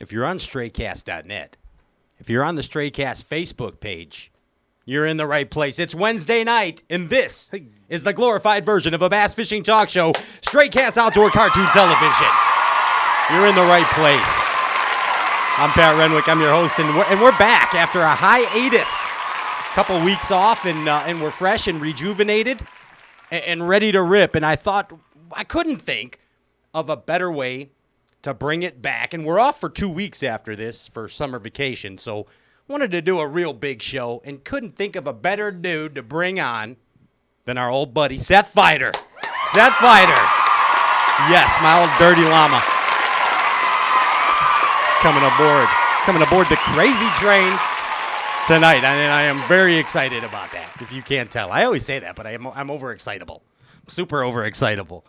if you're on straycast.net, if you're on the Straycast Facebook page, you're in the right place. It's Wednesday night, and this is the glorified version of a bass fishing talk show, Straycast Outdoor Cartoon Television. You're in the right place. I'm Pat Renwick. I'm your host, and we're back after a hiatus. A couple weeks off, and we're fresh and rejuvenated and ready to rip. And I thought I couldn't think of a better way to bring it back. And we're off for 2 weeks after this for summer vacation, so wanted to do a real big show and couldn't think of a better dude to bring on than our old buddy Seth Feider. Seth Feider. Yes, my old dirty llama. He's coming aboard the crazy train tonight. And I am very excited about that, if you can't tell. I always say that, but I'm overexcitable. Super overexcitable.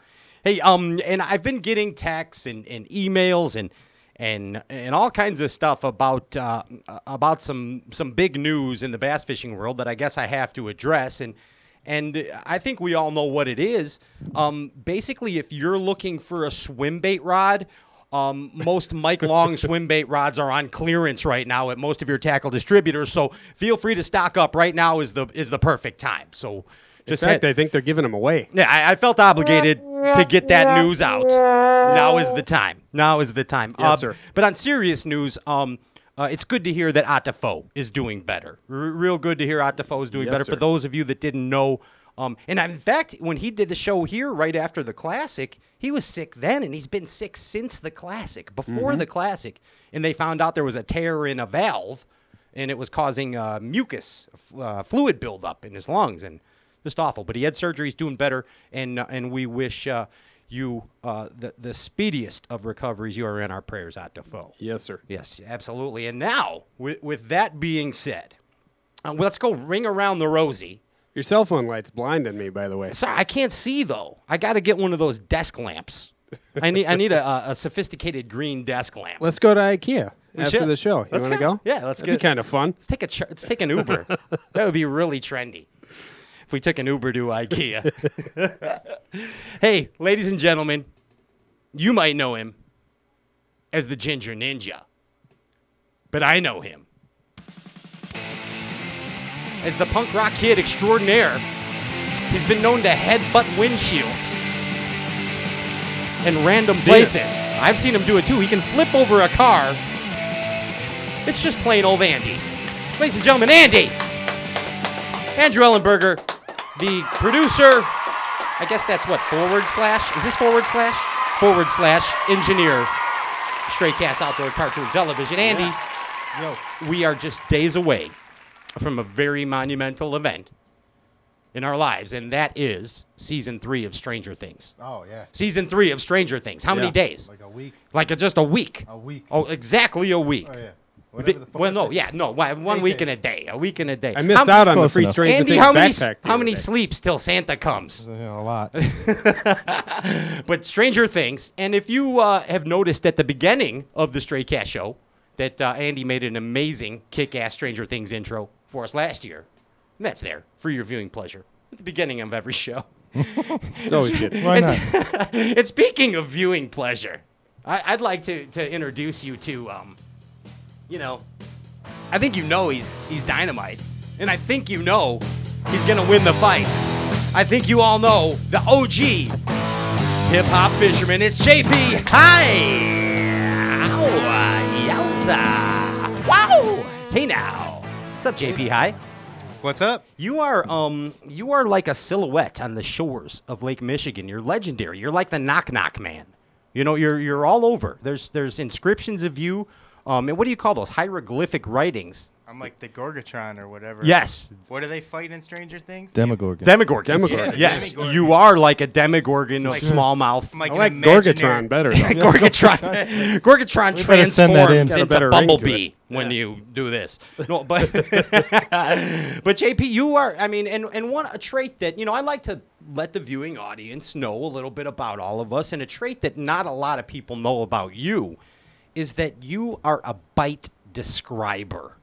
Hey, and I've been getting texts and emails and all kinds of stuff about some big news in the bass fishing world that I guess I have to address, and I think we all know what it is. Basically, if you're looking for a swim bait rod, most Mike Long swim bait rods are on clearance right now at most of your tackle distributors, so feel free to stock up. Right now is the perfect time. So just in fact, I think they're giving them away. Yeah, I felt obligated to get that news out. Now is the time. Yes, sir. But on serious news, it's good to hear that Atafo is doing better. Real good to hear Atafo is doing better. Sir. For those of you that didn't know, and in fact, when he did the show here right after the Classic, he was sick then, and he's been sick since the Classic, before the Classic. And they found out there was a tear in a valve, and it was causing mucus, fluid buildup in his lungs, and just awful. But he had surgery. He's doing better, and we wish you the speediest of recoveries. You are in our prayers, Atafo. Yes, sir. Yes, absolutely. And now, with that being said, let's go ring around the rosy. Your cell phone light's blinding me, by the way. Sorry, I can't see, though. I got to get one of those desk lamps. I need a sophisticated green desk lamp. Let's go to IKEA after the show. You want to go? Yeah, let's That'd be kind of fun. Let's take an Uber. That would be really trendy if we took an Uber to IKEA. Hey, ladies and gentlemen, you might know him as the Ginger Ninja, but I know him as the punk rock kid extraordinaire. He's been known to headbutt windshields in random places. I've seen him do it too. He can flip over a car. It's just plain old Andy. Ladies and gentlemen, Andy. Andrew Ellenberger, the producer. I guess that's what, / is this / engineer, Straycast Outdoor Cartoon Television. Andy, Yo. We are just days away from a very monumental event in our lives, and that is Season 3 of Stranger Things. Oh, yeah. Season 3 of Stranger Things. How many days? Like a week. Just a week. A week. Oh, exactly a week. Oh, yeah. Whatever the fuck Well, no, it yeah, no. 1 week and a day. A week and a day. I missed out on the free enough. Stranger Andy, Things how backpack. many sleeps till Santa comes? A lot. But Stranger Things, and if you have noticed at the beginning of the Straycast show that Andy made an amazing kick-ass Stranger Things intro for us last year, and that's there for your viewing pleasure at the beginning of every show. It's always good. Why not? And speaking of viewing pleasure, I'd like to introduce you to, I think you know he's dynamite, and I think you know he's gonna win the fight. I think you all know the OG hip-hop fisherman. It's JP. Hi! Yowza! Wow! Hey now. What's up, JP? Hi. What's up? You are like a silhouette on the shores of Lake Michigan. You're legendary. You're like the Knock Knock Man. You know, you're all over. There's inscriptions of you. And what do you call those? Hieroglyphic writings. I'm like the Gorgatron or whatever. Yes. What do they fight in Stranger Things? Demogorgon. Demogorgons. Demogorgon. Yes. Demogorgon. You are like a Demogorgon of Like- smallmouth. I'm like I an like imaginary- Gorgatron better, though. Gorgatron We better send that in. transforms Got a into better ring to Bumblebee it. when you do this. No, but but JP, you are. I mean, and a trait that I like to let the viewing audience know a little bit about all of us, and a trait that not a lot of people know about you is that you are a bite describer.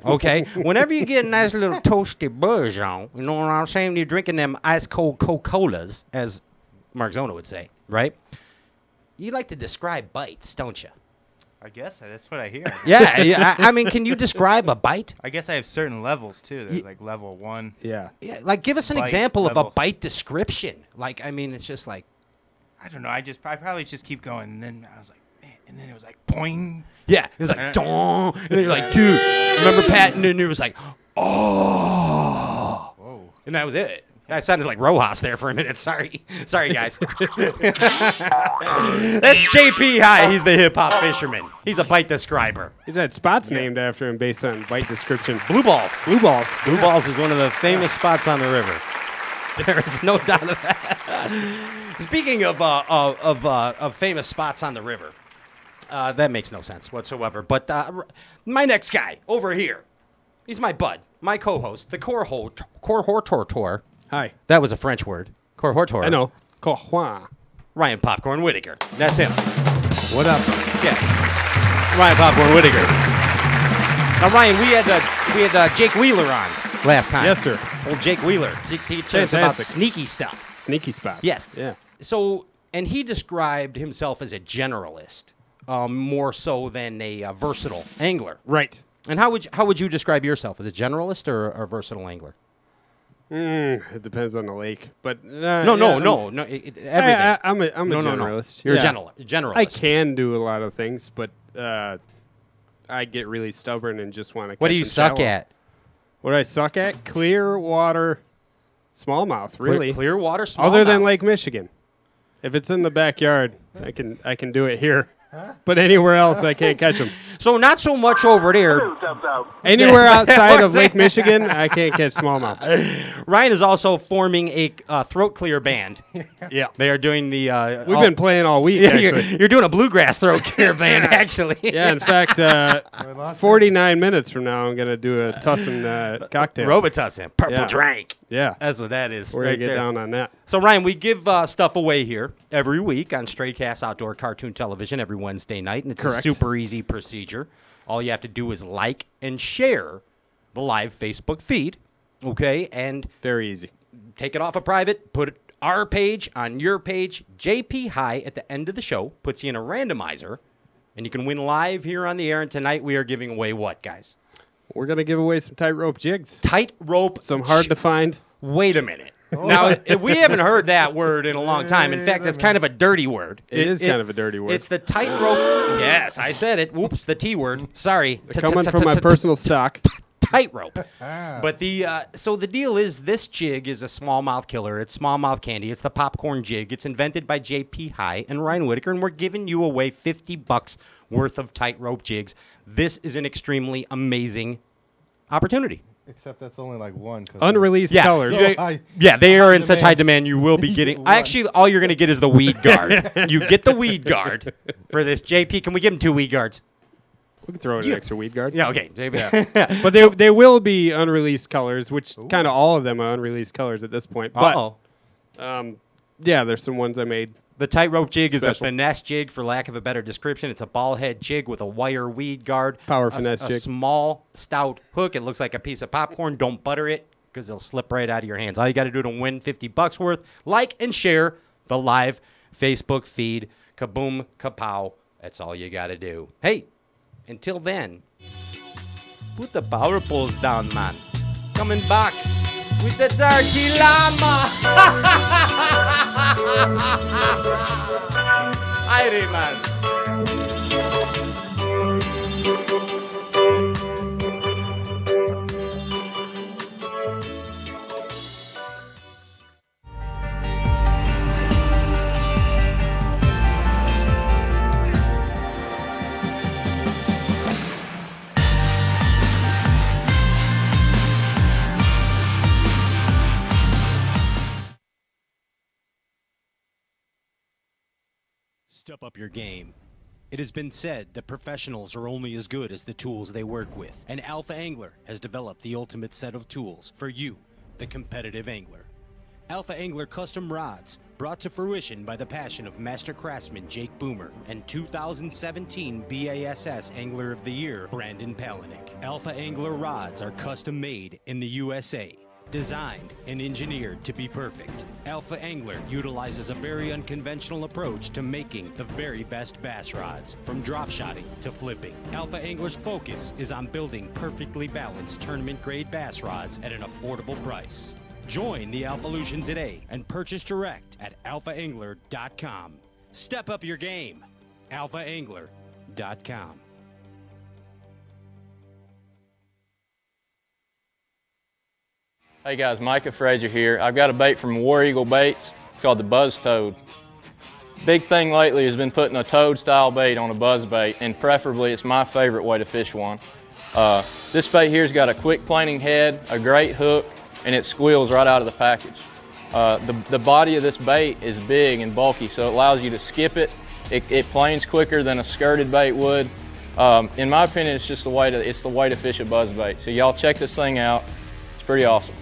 Okay? Whenever you get a nice little toasty buzz on, you know what I'm saying? You're drinking them ice cold Coca-Colas, as Mark Zona would say, right? You like to describe bites, don't you? I guess that's what I hear. Yeah. I mean, can you describe a bite? I guess I have certain levels too. There's like level 1. Yeah. Yeah, like give us an Bite example of a level. bite description. Like, I mean, it's just like, I don't know. I probably just keep going, and then I was like, man, and then it was like boing. yeah, it was like, dong, and then you're like, dude, remember Pat? And then it was like, oh, Whoa. and that was it. I sounded like Rojas there for a minute. Sorry, guys. That's JP High. He's the hip hop fisherman. He's a bite describer. He's had spots named after him based on bite description. Blue balls. Blue balls. Blue balls is one of the famous spots on the river. There is no doubt of that. Speaking of famous spots on the river, that makes no sense whatsoever. But my next guy over here, he's my bud, my co-host, the Corhortor. Hi. That was a French word. Corhortor. I know. Cojuan. Ryan Popcorn Whitaker. That's him. What up? Yes. Ryan Popcorn Whitaker. Now, Ryan, we had Jake Wheeler on last time. Yes, sir. Old Jake Wheeler. Teach us about Fantastic. sneaky stuff. Sneaky spots. Yes. Yeah. So, and he described himself as a generalist, more so than a versatile angler. Right. And how would you describe yourself, as a generalist or a versatile angler? It depends on the lake, but No. Everything. I'm a No. generalist. You're Yeah. a generalist. I can do a lot of things, but I get really stubborn and just want to. What do you suck at? What do I suck at? Clear water, smallmouth. Really. Clear water, smallmouth. Other than Lake Michigan, if it's in the backyard, I can do it here. But anywhere else, I can't catch them. So not so much over there. Anywhere outside of Lake Michigan, I can't catch smallmouth. Ryan is also forming a throat clear band. Yeah. They are doing the. We've been playing all week, Yeah, actually. you're doing a bluegrass throat clear band, actually. Yeah, in fact, 49 minutes from now, I'm going to do a Tussin cocktail. Robitussin, purple Yeah. drank. Yeah. That's what that is. We're right going to get there. down on that. So, Ryan, we give stuff away here every week on Straycast Outdoor Cartoon Television every Wednesday night, and it's Correct. a super easy procedure. All you have to do is like and share the live Facebook feed, okay? And Very easy. take it off of private, put our page on your page. JP High at the end of the show puts you in a randomizer, and you can win live here on the air. And tonight we are giving away what, guys? We're going to give away some tightrope jigs. Tightrope. Some hard to find. Wait a minute. Now, we haven't heard that word in a long time. In fact, it's kind of a dirty word. It is kind of a dirty word. It's the tightrope. Yes, I said it. Whoops, the T word. Sorry. Coming from my personal stock. Tightrope. But so the deal is, this jig is a smallmouth killer. It's smallmouth candy. It's the popcorn jig. It's invented by JP High and Ryan Whitaker, and we're giving you away $50 worth of tightrope jigs. This is an extremely amazing opportunity. Except that's only like one. Unreleased Yeah. colors. So They are in such demand. high demand. You will be getting. Actually, all you're going to get is the weed guard. You get the weed guard for this. JP, can we give him 2 weed guards? We can throw in an extra weed guard. Yeah. Okay. JP. But they will be unreleased colors, which kind of all of them are unreleased colors at this point. But yeah, there's some ones I made. The tightrope jig is a Special. finesse jig, for lack of a better description. It's a ball head jig with a wire weed guard. Power a finesse jig. A small, stout hook. It looks like a piece of popcorn. Don't butter it, because it'll slip right out of your hands. All you got to do to win $50 worth, like and share the live Facebook feed. Kaboom, kapow. That's all you got to do. Hey, until then, put the power poles down, man. Coming back with the dirty llama. Irie, man. Step up your game. It has been said that professionals are only as good as the tools they work with, and Alpha Angler has developed the ultimate set of tools for you, the competitive angler. Alpha Angler custom rods, brought to fruition by the passion of master craftsman Jake Boomer and 2017 BASS Angler of the Year Brandon Palaniuk. Alpha Angler rods are custom made in the USA, Designed and engineered to be perfect, Alpha Angler utilizes a very unconventional approach to making the very best bass rods, from drop shotting to flipping. Alpha Angler's focus is on building perfectly balanced tournament-grade bass rods at an affordable price. Join the Alphalution today and purchase direct at alphaangler.com. Step up your game. alphaangler.com. Hey guys, Micah Frazier here. I've got a bait from War Eagle Baits called the Buzz Toad. Big thing lately has been putting a toad style bait on a buzz bait, and preferably it's my favorite way to fish one. This bait here's got a quick planing head, a great hook, and it squeals right out of the package. The body of this bait is big and bulky, so it allows you to skip it. It planes quicker than a skirted bait would. In my opinion, it's just the way to fish a buzz bait. So y'all check this thing out. It's pretty awesome.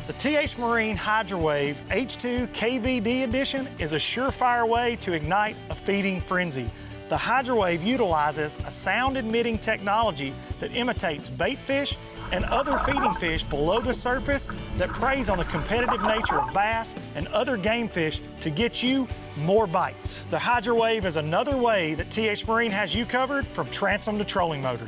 The TH Marine Hydrowave H2 KVD Edition is a surefire way to ignite a feeding frenzy. The Hydrowave utilizes a sound-emitting technology that imitates bait fish and other feeding fish below the surface that preys on the competitive nature of bass and other game fish to get you more bites. The Hydrowave is another way that TH Marine has you covered from transom to trolling motor.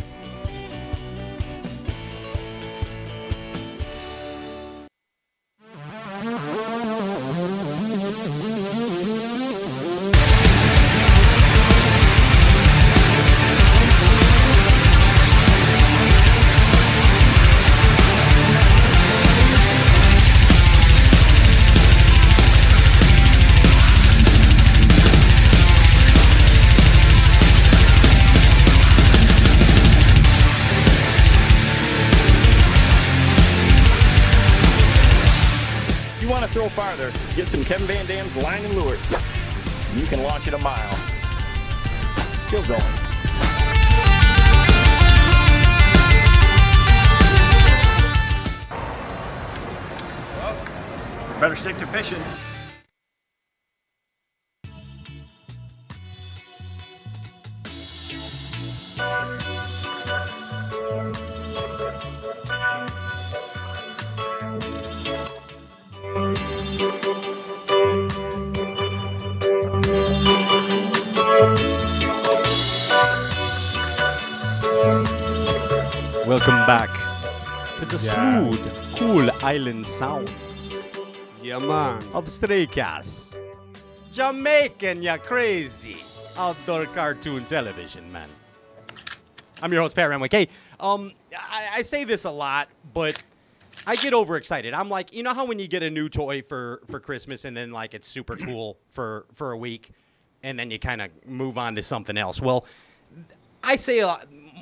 Throw farther, get some Kevin Van Dam's line and lure. You can launch it a mile. Still going. Well, better stick to fishing. Welcome back to the smooth, cool island sounds Yeah, man. of Stray Cast. Jamaican, ya crazy outdoor cartoon television, man. I'm your host, Pat Renwick. Hey, I say this a lot, but I get overexcited. I'm like, you know how when you get a new toy for Christmas and then like it's super cool for a week, and then you kind of move on to something else. Well, I say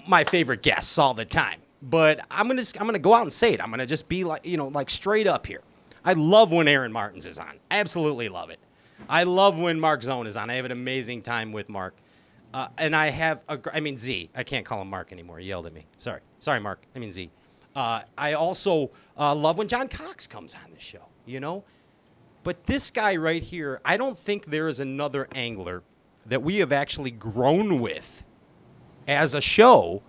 my favorite guests all the time, but I'm gonna go out and say it. I'm gonna just be like, like straight up here. I love when Aaron Martins is on. Absolutely love it. I love when Mark Zone is on. I have an amazing time with Mark. And I have Z. I can't call him Mark anymore. He yelled at me. Sorry, Mark. I mean Z. I also love when John Cox comes on the show, But this guy right here, I don't think there is another angler that we have actually grown with as a show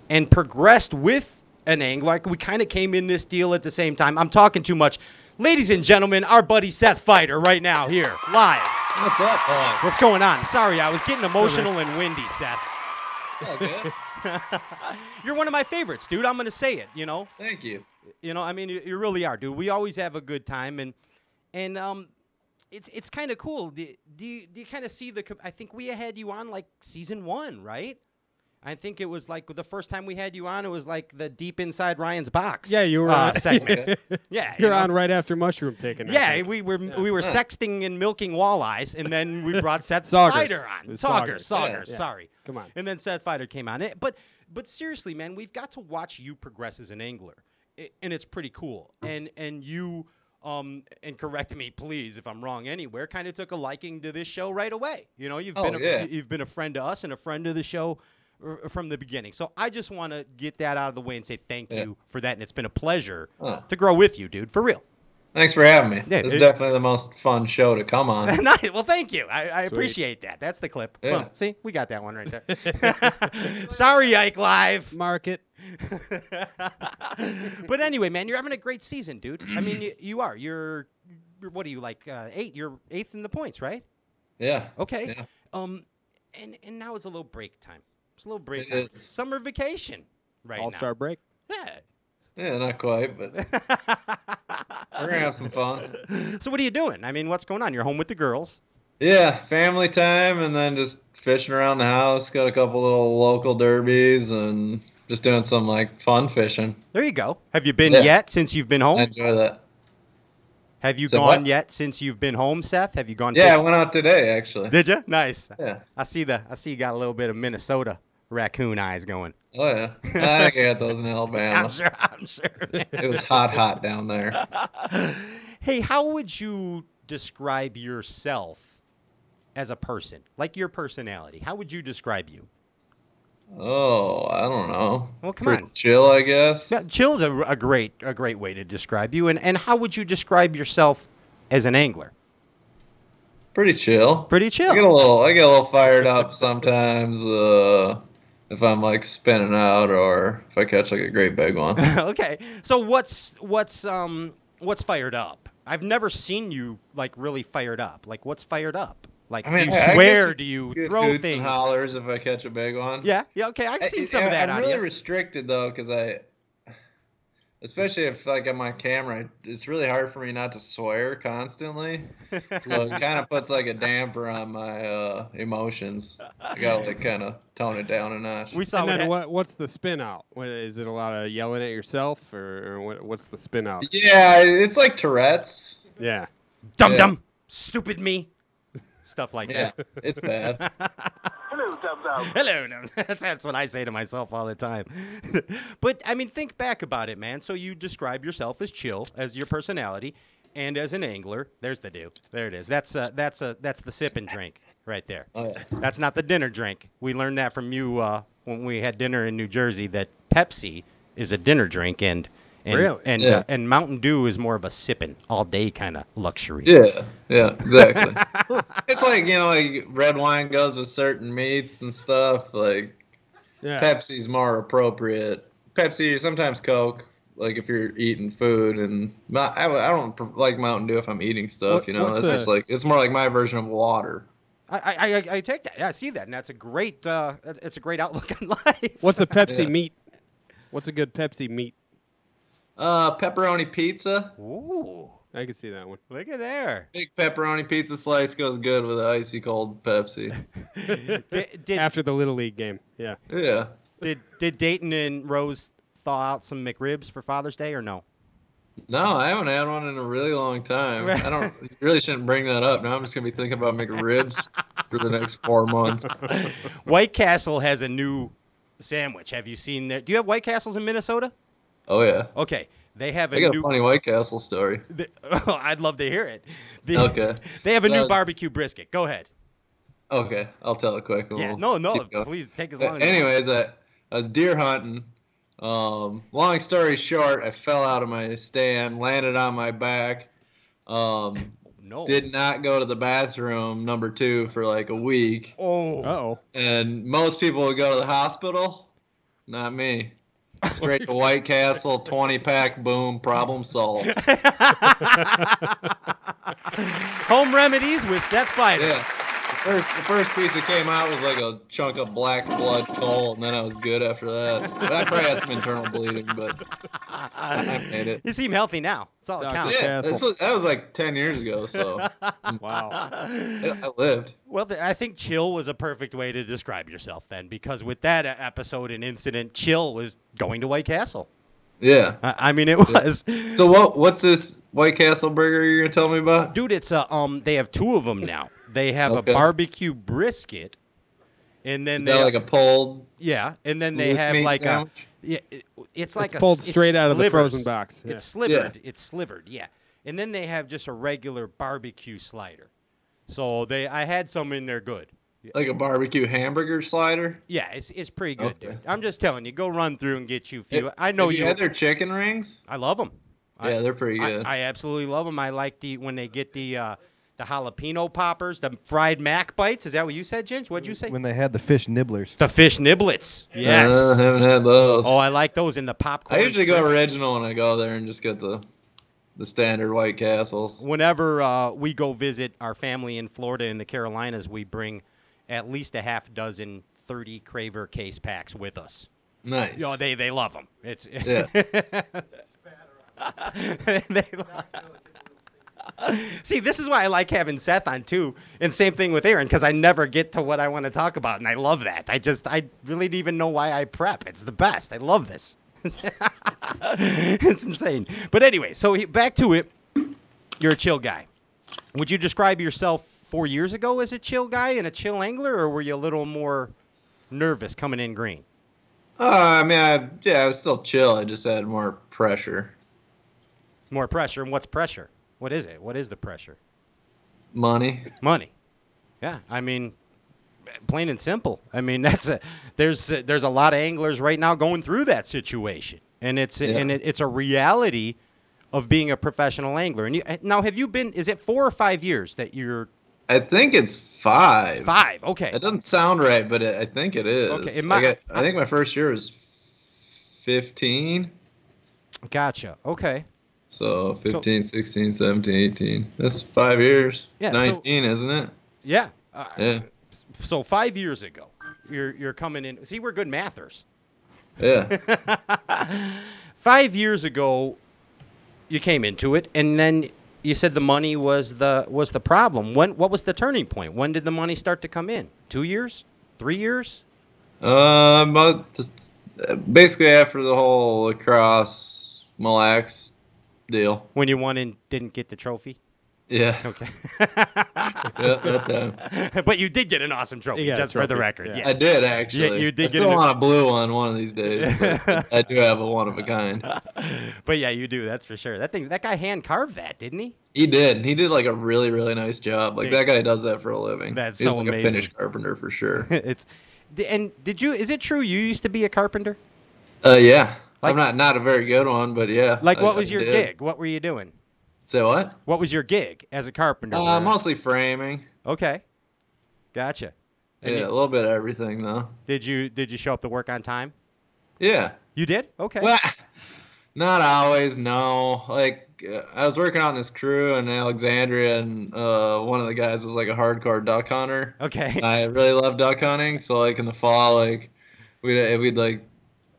and progressed with an angler. Like we kind of came in this deal at the same time. I'm talking too much. Ladies and gentlemen, our buddy Seth Fighter right now here, live. What's up, Paul? What's going on? Sorry, I was getting emotional and windy, Seth. Oh, good. You're one of my favorites, dude. I'm going to say it, Thank you. You really are, dude. We always have a good time, and it's kind of cool. Do you kind of see I think we had you on like season 1, right? I think it was like the first time we had you on, it was like the Deep Inside Ryan's Box. Yeah, you were on segment. Yeah, you're on right after mushroom picking. Yeah, we were sexting and milking walleyes, and then we brought Seth Fighter on. Saugers, sorry. Come on. And then Seth Fighter came on. But seriously, man, we've got to watch you progress as an angler, and it's pretty cool. And you, and correct me, please, if I'm wrong anywhere, kind of took a liking to this show right away. You've been a friend to us and a friend of the show from the beginning. So I just want to get that out of the way and say thank you for that. And it's been a pleasure to grow with you, dude, for real. Thanks for having me. Yeah, This is definitely the most fun show to come on. Nice. Well, thank you. I appreciate that. That's the clip. Yeah. Boom. See, we got that one right there. Sorry, Ike Live. Market. But anyway, man, you're having a great season, dude. I mean, you are. You're what are you like? 8. You're 8th in the points, right? Yeah. Okay. Yeah. And now it's a little break time. It's a little break It time. is. Summer vacation right All-Star break. now. Yeah, not quite, but we're gonna have some fun. So what are you doing? I mean, what's going on? You're home with the girls. Yeah, family time, and then just fishing around the house. Got a couple little local derbies, and just doing some like fun fishing. There you go. Have you been Yeah. yet since you've been I home? enjoy that. Have you So gone what? yet since you've been home, Seth? Have you gone? Yeah, I fishing? went out today actually. Did you? Nice. Yeah. I see you got a little bit of Minnesota raccoon eyes going. Oh yeah. I think I got those in Alabama. I'm sure. Man. It was hot down there. Hey, how would you describe yourself as a person? Like your personality. How would you describe you? Oh, I don't know. Well, come Pretty on. chill, I guess. Yeah, chill's a great way to describe you. And how would you describe yourself as an angler? Pretty chill. Pretty chill. I get a little fired up sometimes. If I'm like spinning out or if I catch like a great big one. Okay. So what's fired up? I've never seen you like really fired up. Like what's fired up? Like I mean, do you I swear? guess Do you Good throw hoots things? and hollers if I catch a big one. Yeah. Okay. I've seen some of that I'm out really of you. restricted though, because especially if like I'm on camera, it's really hard for me not to swear constantly. So it kind of puts like a damper on my emotions. I gotta like kind of tone it down a notch. We saw And what then what's the spin out? Is it a lot of yelling at yourself, or what's the spin out? Yeah, it's like Tourette's. Yeah. dum Yeah. dum, stupid me, stuff like Yeah, that. it's bad. Hello, no. That's what I say to myself all the time. But I mean, think back about it, man. So you describe yourself as chill, as your personality, and as an angler. There's the do. There it is. That's the sip and drink right there. Oh yeah. That's not the dinner drink. We learned that from you when we had dinner in New Jersey. That Pepsi is a dinner drink, and Really? Yeah. And Mountain Dew is more of a sipping all day kind of luxury. Yeah, exactly. It's like, like red wine goes with certain meats and stuff. Like Yeah. Pepsi's more appropriate. Pepsi or sometimes Coke, like if you're eating food. And I don't like Mountain Dew if I'm eating stuff. What's It's just like it's more like my version of water. I take that. Yeah, I see that, and that's a great it's a great outlook on life. What's a Pepsi Yeah. meat? What's a good Pepsi meat? Pepperoni pizza. Ooh, I can see that one. look at there. Big pepperoni pizza slice goes good with an icy cold Pepsi. Did After the Little League game. Yeah. Yeah. did Dayton and Rose thaw out some McRibs for Father's Day or no? No, I haven't had one in a really long time. You really shouldn't bring that up. Now I'm just gonna be thinking about McRibs for the next 4 months. White Castle has a new sandwich. Have you seen that? Do you have White Castles in Minnesota? Oh yeah. Okay, they have I a got new. a funny White Castle story. I'd love to hear it. Okay. They have a new Uh, barbecue brisket. Go ahead. Okay, I'll tell it quick. and Yeah. we'll No. keep going. Please take as long as. Anyways, I was deer hunting. Long story short, I fell out of my stand, landed on my back. No. Did not go to the bathroom number 2 for like a week. Oh. Uh-oh. And most people would go to the hospital. Not me. Straight to White Castle, 20-pack, boom, problem solved. Home remedies with Seth Fighter. Yeah. The first piece that came out was like a chunk of black blood coal, and then I was good after that. But I probably had some internal bleeding, but I made it. You seem healthy now. That's all that Dr. counts. Yeah, Castle. that was like 10 years ago, so Wow. I lived. Well, I think chill was a perfect way to describe yourself then, because with that episode and incident, chill was going to White Castle. Yeah. I mean, it was. So what's this White Castle burger you're gonna tell me about? Dude, it's they have 2 of them now. They have Okay. a barbecue brisket, and then Is they that like a pulled and then they loose have meat like sandwich? it's like It's pulled straight out of the slivers. frozen box. Yeah. It's slivered. It's slivered, yeah. And then they have just a regular barbecue slider. So I had some in there good. Like a barbecue hamburger slider? Yeah, it's pretty good, Okay. dude. I'm just telling you, go run through and get you a few. I know Have you you. had their chicken rings? I love them. Yeah, they're pretty good. I absolutely love them. I like when they get the jalapeno poppers, the fried mac bites. Is that what you said, Ginge? What'd you say? When they had the fish nibblers. The fish niblets. Yes. I haven't had those. Oh, I like those in the popcorn. I usually go strips. original when I go there and just get the standard White Castles. Whenever we go visit our family in Florida in the Carolinas, we bring at least a half dozen 30 Craver case packs with us. Nice. You know, they love them. It's Yeah. See, this is why I like having Seth on too, and same thing with Aaron, because I never get to what I want to talk about, and I love that. I really don't even know why I prep. It's the best. I love this. It's insane. But anyway, so back to it. You're a chill guy. Would you describe yourself 4 years ago as a chill guy and a chill angler, or were you a little more nervous coming in green? I mean, I was still chill. I just had more pressure. More pressure. And what's pressure? What is it? What is the pressure? Money. Money. Yeah, I mean, plain and simple. I mean, there's a lot of anglers right now going through that situation, and it's a reality of being a professional angler. And now, have you been? Is it 4 or 5 years that you're? I think it's 5. 5. Okay. It doesn't sound right, but I think it is. Okay. I think my first year was 15. Gotcha. Okay. So 15, 16, 17, 18. That's 5 years. Yeah, 19, isn't it? Yeah. Yeah. So 5 years ago, you're coming in. See, we're good mathers. Yeah. 5 years ago, you came into it, and then you said the money was the problem. What was the turning point? When did the money start to come in? 2 years? 3 years? But basically after the whole lacrosse Mille deal. When you won and didn't get the trophy? Yeah. Okay. Yeah, that time. But you did get an awesome trophy, just for the record. Yeah. Yes. I did, actually. Yeah, you did I still want a blue one of these days. But I do have a one of a kind. But yeah, you do. That's for sure. That guy hand carved that, didn't he? He did. He did like a really, really nice job. Like that guy does that for a living. That's He's so like amazing. a finished carpenter for sure. Is it true you used to be a carpenter? Yeah. Like- I'm not a very good one, but yeah. Like, what was I your did. gig? What were you doing? Say what? What was your gig as a carpenter? Mostly framing. Okay. Gotcha. And Yeah, a little bit of everything though. Did you show up to work on time? Yeah. You did? Okay. Well, not always, no. Like, I was working on this crew in Alexandria, and one of the guys was like a hardcore duck hunter. Okay. I really love duck hunting, so like in the fall, like we'd like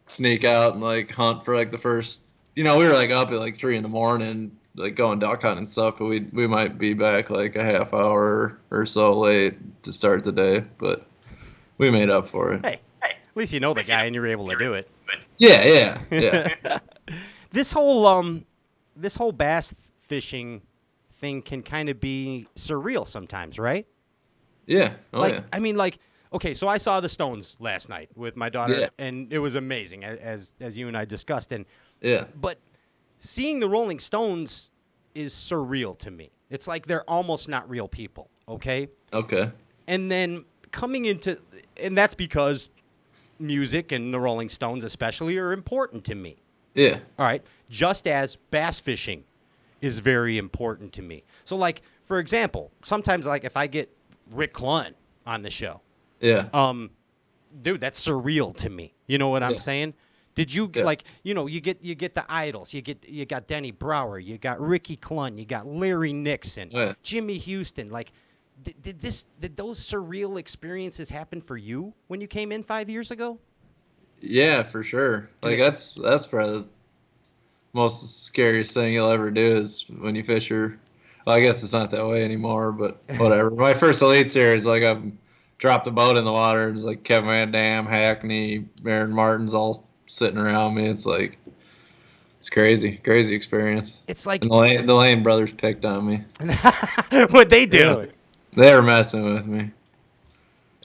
sneak out and like hunt for like the first. We were like up at like 3 a.m, like going duck hunting and stuff, but we might be back like a half hour or so late to start the day, but we made up for it. Hey, at least you know the guy and you're able to do it. Yeah. This whole bass fishing thing can kind of be surreal sometimes, right? Yeah. Oh, yeah. I mean, like, okay, so I saw the Stones last night with my daughter, Yeah. and it was amazing, as you and I discussed. And Yeah. but seeing the Rolling Stones is surreal to me. It's like they're almost not real people, okay? Okay. And then and that's because music and the Rolling Stones especially are important to me. Yeah. All right. Just as bass fishing is very important to me. So, like, for example, sometimes, like, if I get Rick Clunn on the show, Yeah. dude, that's surreal to me. You know what I'm Yeah. saying? Did you Yeah. like, you get the idols. You got Denny Brauer, you got Ricky Clunn, you got Larry Nixon, Yeah. Jimmy Houston. Like, did those surreal experiences happen for you when you came in 5 years ago? Yeah, for sure. Like that's probably the most scariest thing you'll ever do is when you fish your. Well, I guess it's not that way anymore, but whatever. My first Elite Series, like I dropped the boat in the water, and it's like Kevin Van Dam, Hackney, Aaron Martin's all sitting around me. It's like it's crazy experience. It's like And the Lane brothers picked on me. what they do. Really? They were messing with me,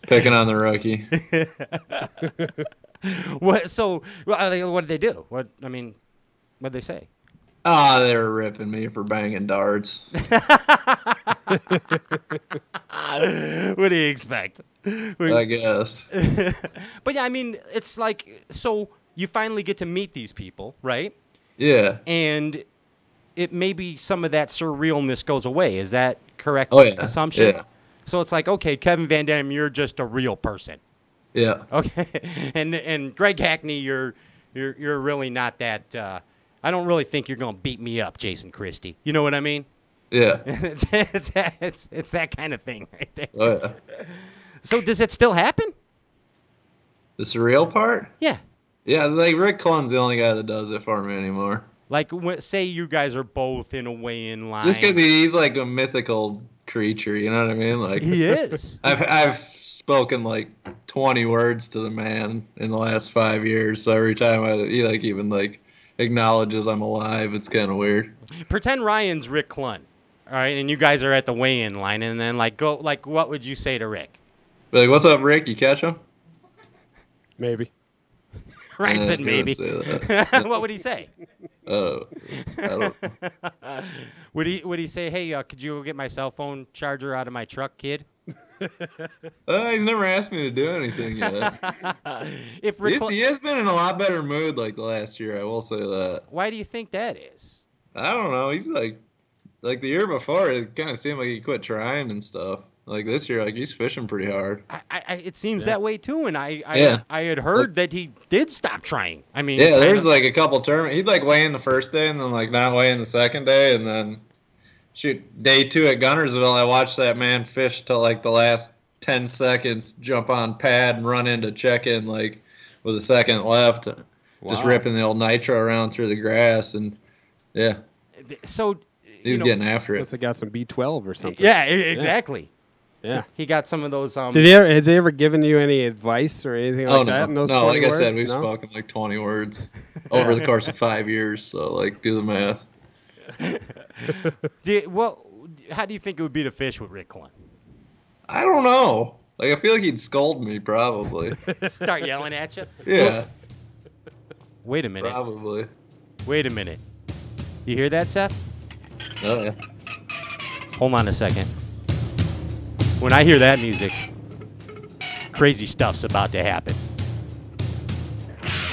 picking on the rookie. What? So, what did they do? What did they say? They were ripping me for banging darts. What do you expect? I guess. But yeah, I mean, it's like, so you finally get to meet these people, right? Yeah. And it maybe some of that surrealness goes away. Is that correct Oh, yeah. assumption? Yeah. So it's like, okay, Kevin Van Dam, you're just a real person. Yeah. Okay, and Greg Hackney, you're really not that. I don't really think you're gonna beat me up, Jason Christie. You know what I mean? Yeah. it's that kind of thing right there. Oh, yeah. So does it still happen? The surreal part? Yeah. Yeah, like Rick Clunn's the only guy that does it for me anymore. Like, say you guys are both in a weigh-in line. Just because he's like a mythical creature, you know what I mean? Like he is. I've spoken like 20 words to the man in the last 5 years. So every time he like even like acknowledges I'm alive, it's kind of weird. Pretend Ryan's Rick Clunn, all right, and you guys are at the weigh-in line, and then what would you say to Rick? Be like, what's up, Rick? You catch him? Maybe. Ryan said maybe. What would he say? I don't. Would he say, hey, could you go get my cell phone charger out of my truck, kid? He's never asked me to do anything yet. If Rick he has been in a lot better mood like the last year, I will say that. Why do you think that is? I don't know. He's like the year before, it kind of seemed like he quit trying and stuff. Like this year, like he's fishing pretty hard. It seems that way too, and I had heard that he did stop trying. I mean, yeah, there's like a couple tournaments. He'd like weigh in the first day and then like not weigh in the second day, and then day 2 at Gunnersville, I watched that man fish till like the last 10 seconds, jump on pad and run into check in like with a second left, just ripping the old nitro around through the grass, and yeah. So he's getting after it. Must have got some B12 or something. Yeah, exactly. Yeah. He got some of those. Has he ever given you any advice or anything like that? In those no, like words? I said, we've spoken like 20 words over the course of 5 years. So like, do the math. How do you think it would be to fish with Rick Clunn? I don't know. Like, I feel like he'd scold me probably. Start yelling at you? Yeah. Wait a minute. Probably. Wait a minute. You hear that, Seth? Oh, yeah. Hold on a second. When I hear that music, crazy stuff's about to happen.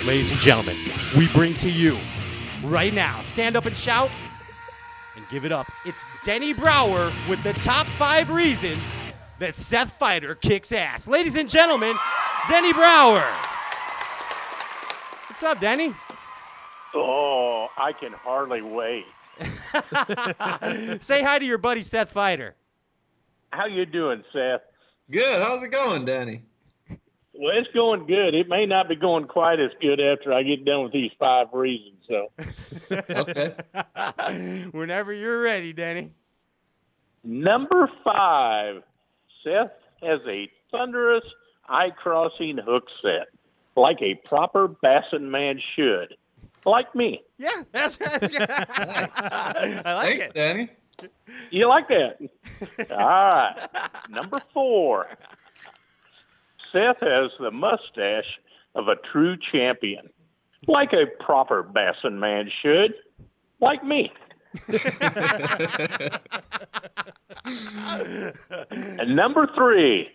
Ladies and gentlemen, we bring to you right now, stand up and shout and give it up. It's Denny Brauer with the top 5 reasons that Seth Fighter kicks ass. Ladies and gentlemen, Denny Brauer. What's up, Denny? Oh, I can hardly wait. Say hi to your buddy Seth Fighter. How you doing, Seth? Good. How's it going, Danny? Well, it's going good. It may not be going quite as good after I get done with these 5 reasons. So, okay. Whenever you're ready, Danny. Number 5, Seth has a thunderous eye-crossing hook set, like a proper bassin man should, like me. Yeah, that's nice. I like Thanks, it, Danny. You like that? All right. Number 4. Seth has the mustache of a true champion, like a proper bassin man should, like me. And number 3,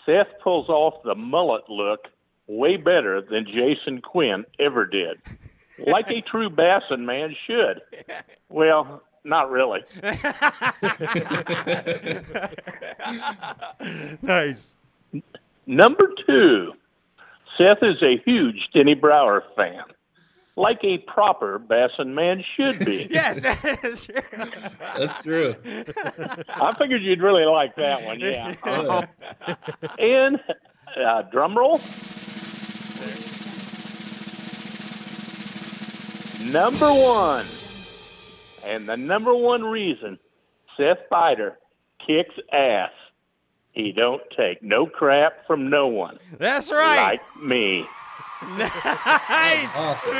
Seth pulls off the mullet look way better than Jason Quinn ever did, like a true bassin man should. Well, not really. Nice. Number 2, Seth is a huge Denny Brauer fan, like a proper bassin man should be. Yes, that's true. That's true. I figured you'd really like that one, yeah. And drum roll. Number 1. And the number 1 reason Seth Fighter kicks ass, he don't take no crap from no one. That's right. Like me. Nice. Awesome.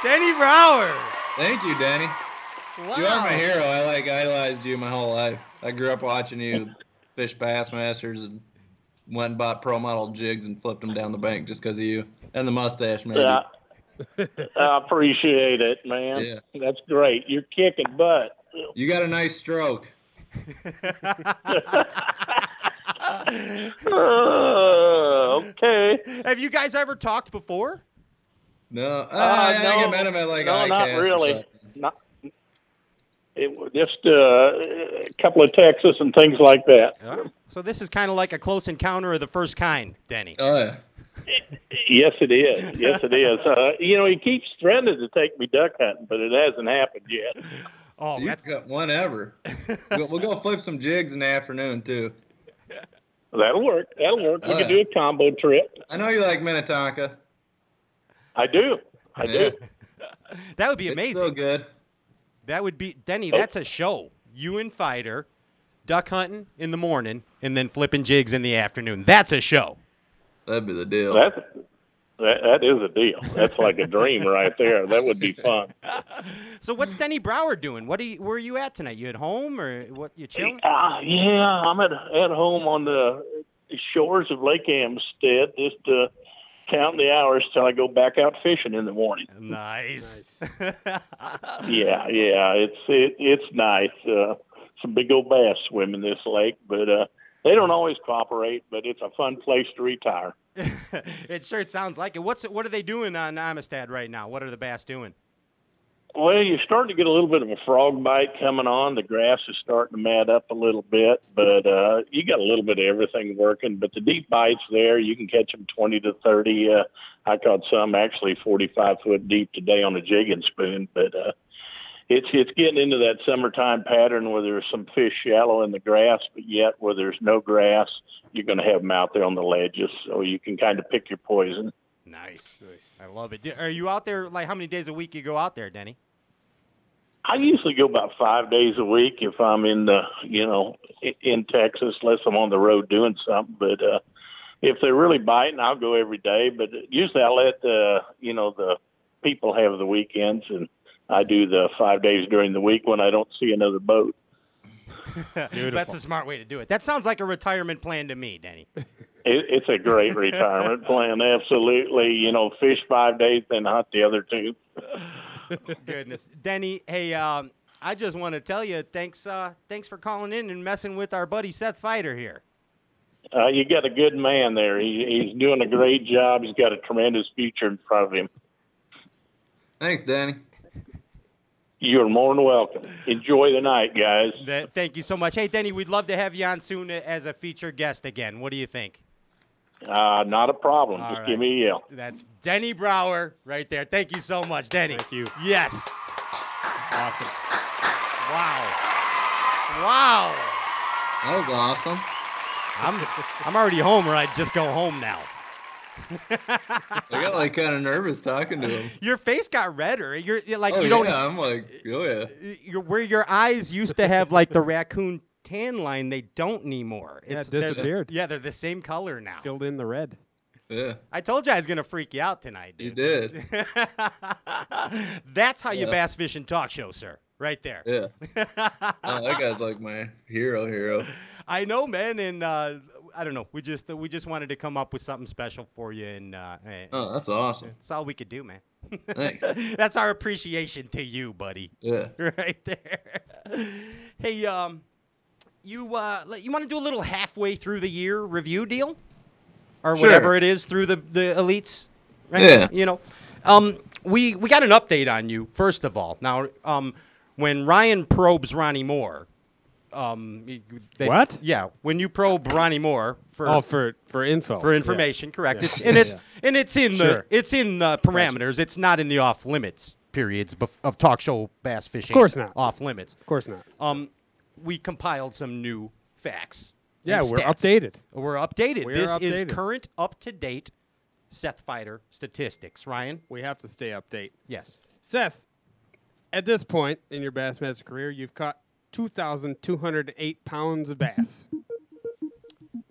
Denny Brauer. Thank you, Danny. Wow. You are my hero. I idolized you my whole life. I grew up watching you fish Bassmasters and went and bought pro model jigs and flipped them down the bank just because of you and the mustache, maybe. Yeah. I appreciate it, man. Yeah. That's great. You're kicking butt. You got a nice stroke. Okay. Have you guys ever talked before? No, No. I met him at like No, not ICAST or really. something. It was just a couple of Texas and things like that. So this is kind of like a close encounter of the first kind, Denny. Oh, yeah. Yes, it is. Yes, it is. He keeps threatening to take me duck hunting, but it hasn't happened yet. Oh, You've got whenever. We'll go flip some jigs in the afternoon, too. That'll work. We can do a combo trip. I know you like Minnetonka. I do. That would be amazing. It's so good. That would be, Denny, that's a show. You and Fighter, duck hunting in the morning, and then flipping jigs in the afternoon. That's a show. That'd be the deal. That is a deal. That's like a dream right there. That would be fun. So what's Denny Brauer doing? Where are you at tonight? You at home or what? You chilling? Yeah, I'm at home on the shores of Lake Amstead, just counting the hours till I go back out fishing in the morning. Nice. Yeah, it's nice. Some big old bass swim in this lake, but they don't always cooperate. But it's a fun place to retire. It sure sounds like it. What are they doing on Amistad right now? What are the bass doing? Well, you're starting to get a little bit of a frog bite coming on. The grass is starting to mat up a little bit, but you got a little bit of everything working. But the deep bites there, you can catch them 20 to 30. I caught some actually 45 foot deep today on a jig and spoon. But it's getting into that summertime pattern where there's some fish shallow in the grass, but yet where there's no grass, you're going to have them out there on the ledges, so you can kind of pick your poison. Nice. I love it. Are you out there, like how many days a week you go out there, Denny? I usually go about 5 days a week if I'm in in Texas, unless I'm on the road doing something. But if they're really biting, I'll go every day. But usually I let the people have the weekends, and I do the 5 days during the week when I don't see another boat. That's a smart way to do it. That sounds like a retirement plan to me, Denny. It's a great retirement plan, absolutely. Fish 5 days, then hunt the other 2. Goodness, Denny. Hey, I just want to tell you, thanks for calling in and messing with our buddy Seth Fighter here. You got a good man there. He's doing a great job. He's got a tremendous future in front of him. Thanks, Danny. You're more than welcome. Enjoy the night, guys. Thank you so much. Hey, Denny, we'd love to have you on soon as a featured guest again. What do you think? Not a problem. Just give me a yell. That's Denny Brauer right there. Thank you so much, Denny. Thank you. Yes. Awesome. Wow. That was awesome. I'm already home, or I'd just go home now. I got kind of nervous talking to him. Your face got redder. You're like you don't. Yeah, I'm like, oh yeah. Where your eyes used to have like the raccoon tan line, they don't anymore. It disappeared. They're the same color now. Filled in the red. Yeah. I told you I was gonna freak you out tonight, dude. You did. That's how you bass fish and talk show, sir. Right there. Yeah. That guy's like my hero. I know, man, and I don't know. We just wanted to come up with something special for you, and oh, that's awesome. That's all we could do, man. Thanks. That's our appreciation to you, buddy. Yeah. Right there. Hey, you want to do a little halfway through the year review deal, or whatever it is through the elites? Right? Yeah. We got an update on you first of all. Now, when Ryan probes Ronnie Moore. What? Yeah, when you probe Ronnie Moore for info. For information, correct. Yeah. It's in the parameters. It's not in the off limits periods of talk show bass fishing. Of course not. Off limits. Of course not. We compiled some new facts. Yeah, we're updated. We're updated. This is current, up to date Seth Fighter statistics. Ryan, we have to stay update. Yes. Seth, at this point in your Bassmaster career, you've caught 2,208 pounds of bass.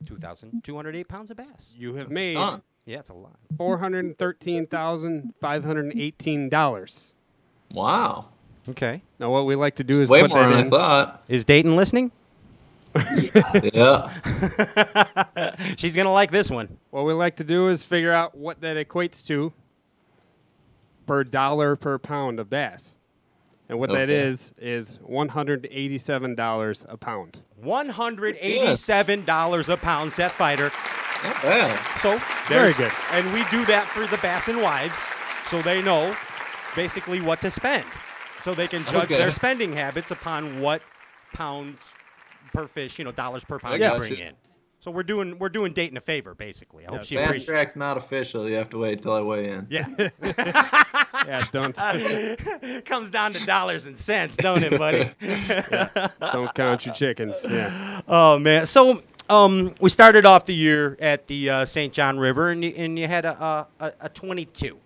2,208 pounds of bass. You have made it's a lot. $413,518. Wow. Okay. Now what we like to do is way put more that than in. I thought. Is Dayton listening? Yeah. She's gonna like this one. What we like to do is figure out what that equates to per dollar per pound of bass. And what that is $187 a pound. $187 a pound, Seth Fighter. Not bad. So very good. And we do that for the Bass and Wives, so they know basically what to spend. So they can judge Okay. their spending habits upon what pounds per fish, dollars per pound you got bring you. in. So we're doing Dayton a favor, basically. I hope she Fast appreciates. track's not official. You have to wait till I weigh in. Yeah. Yeah, don't Comes down to dollars and cents, don't it, buddy? don't count your chickens. Yeah. Oh man. So we started off the year at the St. John River, and you had a 22.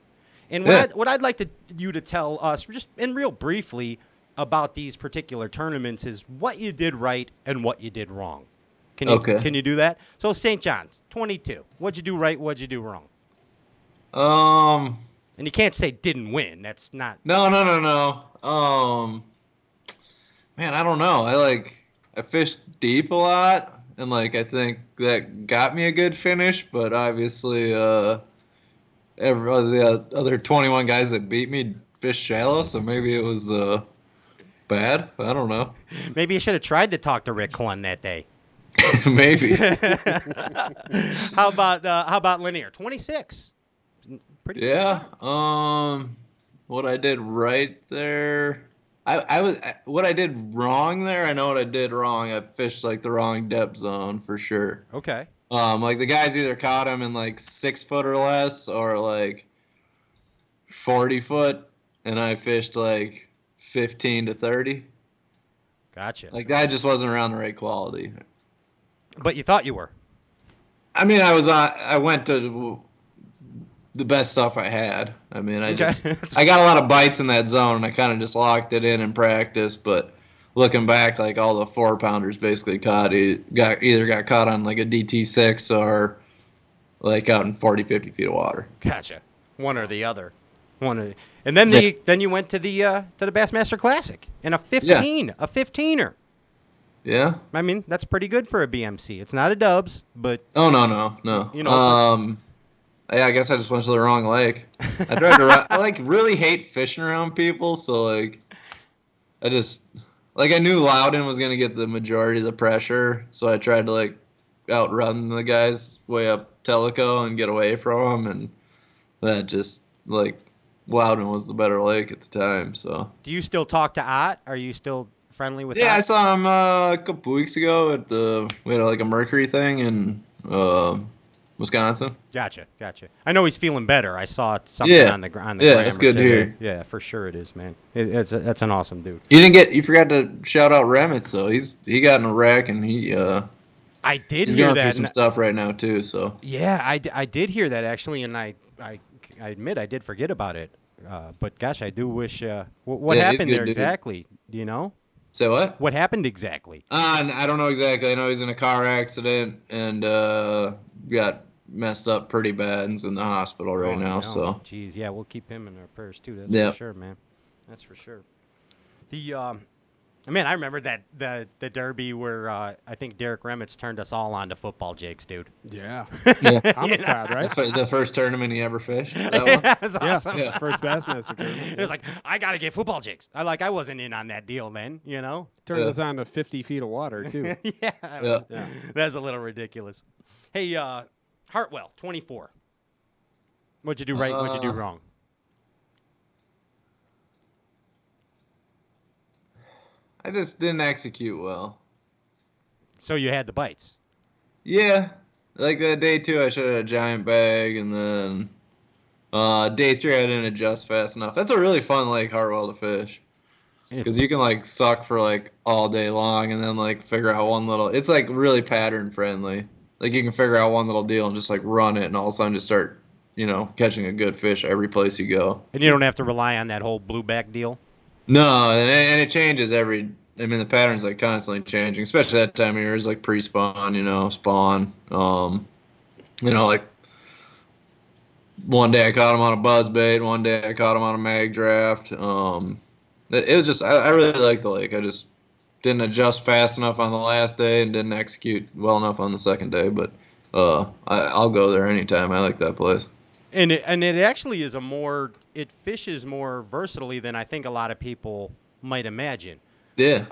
And what I'd like you to tell us, just in real briefly, about these particular tournaments is what you did right and what you did wrong. Can you do that? So St. John's 22. What'd you do right? What'd you do wrong? And you can't say didn't win. That's not. No. Man, I don't know. I fished deep a lot, and I think that got me a good finish. But obviously, the other 21 guys that beat me fished shallow, so maybe it was bad. I don't know. Maybe you should have tried to talk to Rick Clun that day. Maybe. How about linear? 26. Pretty good. Yeah. What I did right there. What I did wrong there. I know what I did wrong. I fished the wrong depth zone for sure. Okay. The guys either caught him in 6 foot or less, or 40 foot, and I fished 15 to 30. Gotcha. I just wasn't around the right quality. But you thought you were. I mean, I went to the best stuff I had. I mean, I got a lot of bites in that zone, and I kind of just locked it in practice. But looking back, all the 4-pounders basically either got caught on a DT6 or out in 40, 50 feet of water. Gotcha. One or the other. And then you went to the Bassmaster Classic in a 15, a 15er. Yeah. I mean, that's pretty good for a BMC. It's not a Dubs, but oh no. Yeah, I guess I just went to the wrong lake. I tried to I really hate fishing around people, so I just I knew Loudon was gonna get the majority of the pressure, so I tried to outrun the guys way up Tellico and get away from them, and that just Loudon was the better lake at the time. So do you still talk to Ott? Are you still friendly with Ott? I saw him a couple weeks ago at we had a Mercury thing in Wisconsin. Gotcha. I know he's feeling better. I saw something on the Yeah, that's good to hear. Yeah, for sure it is, man. That's an awesome dude. You forgot to shout out Remitz though. He got in a wreck and I did he's hear going that. through some stuff right now too. So yeah, I did hear that actually, and I admit I did forget about it. But gosh, I do wish. What happened there exactly? Do you know? Say what? What happened exactly? I don't know exactly. I know he's in a car accident and got messed up pretty bad and's in the hospital right now. No. So geez, yeah, we'll keep him in our prayers too. That's for sure, man. That's for sure. I remember that the Derby where I think Derek Remitz turned us all on to football jigs, dude. Yeah. Amistad, right? The first tournament he ever fished. That one? That's awesome. Yeah, first Bassmaster tournament. It was I gotta get football jigs. I wasn't in on that deal then, Turned us on to 50 feet of water too. yeah. That's a little ridiculous. Hey, Hartwell, 24. What'd you do right? What'd you do wrong? I just didn't execute well. So you had the bites. Yeah. That day 2, I should have had a giant bag, and then day 3, I didn't adjust fast enough. That's a really fun lake, Hartwell, to fish. Because you can, suck for, all day long, and then, figure out one little... It's, really pattern-friendly. You can figure out one little deal and just, run it, and all of a sudden just start, catching a good fish every place you go. And you don't have to rely on that whole blueback deal? No, and it changes the pattern's constantly changing, especially that time of year. It's pre-spawn, spawn. One day I caught him on a buzzbait, one day I caught him on a mag draft. It was just, I really liked the lake. I just didn't adjust fast enough on the last day and didn't execute well enough on the second day, but I'll go there anytime. I like that place. And it actually is it fishes more versatilely than I think a lot of people might imagine. Yeah.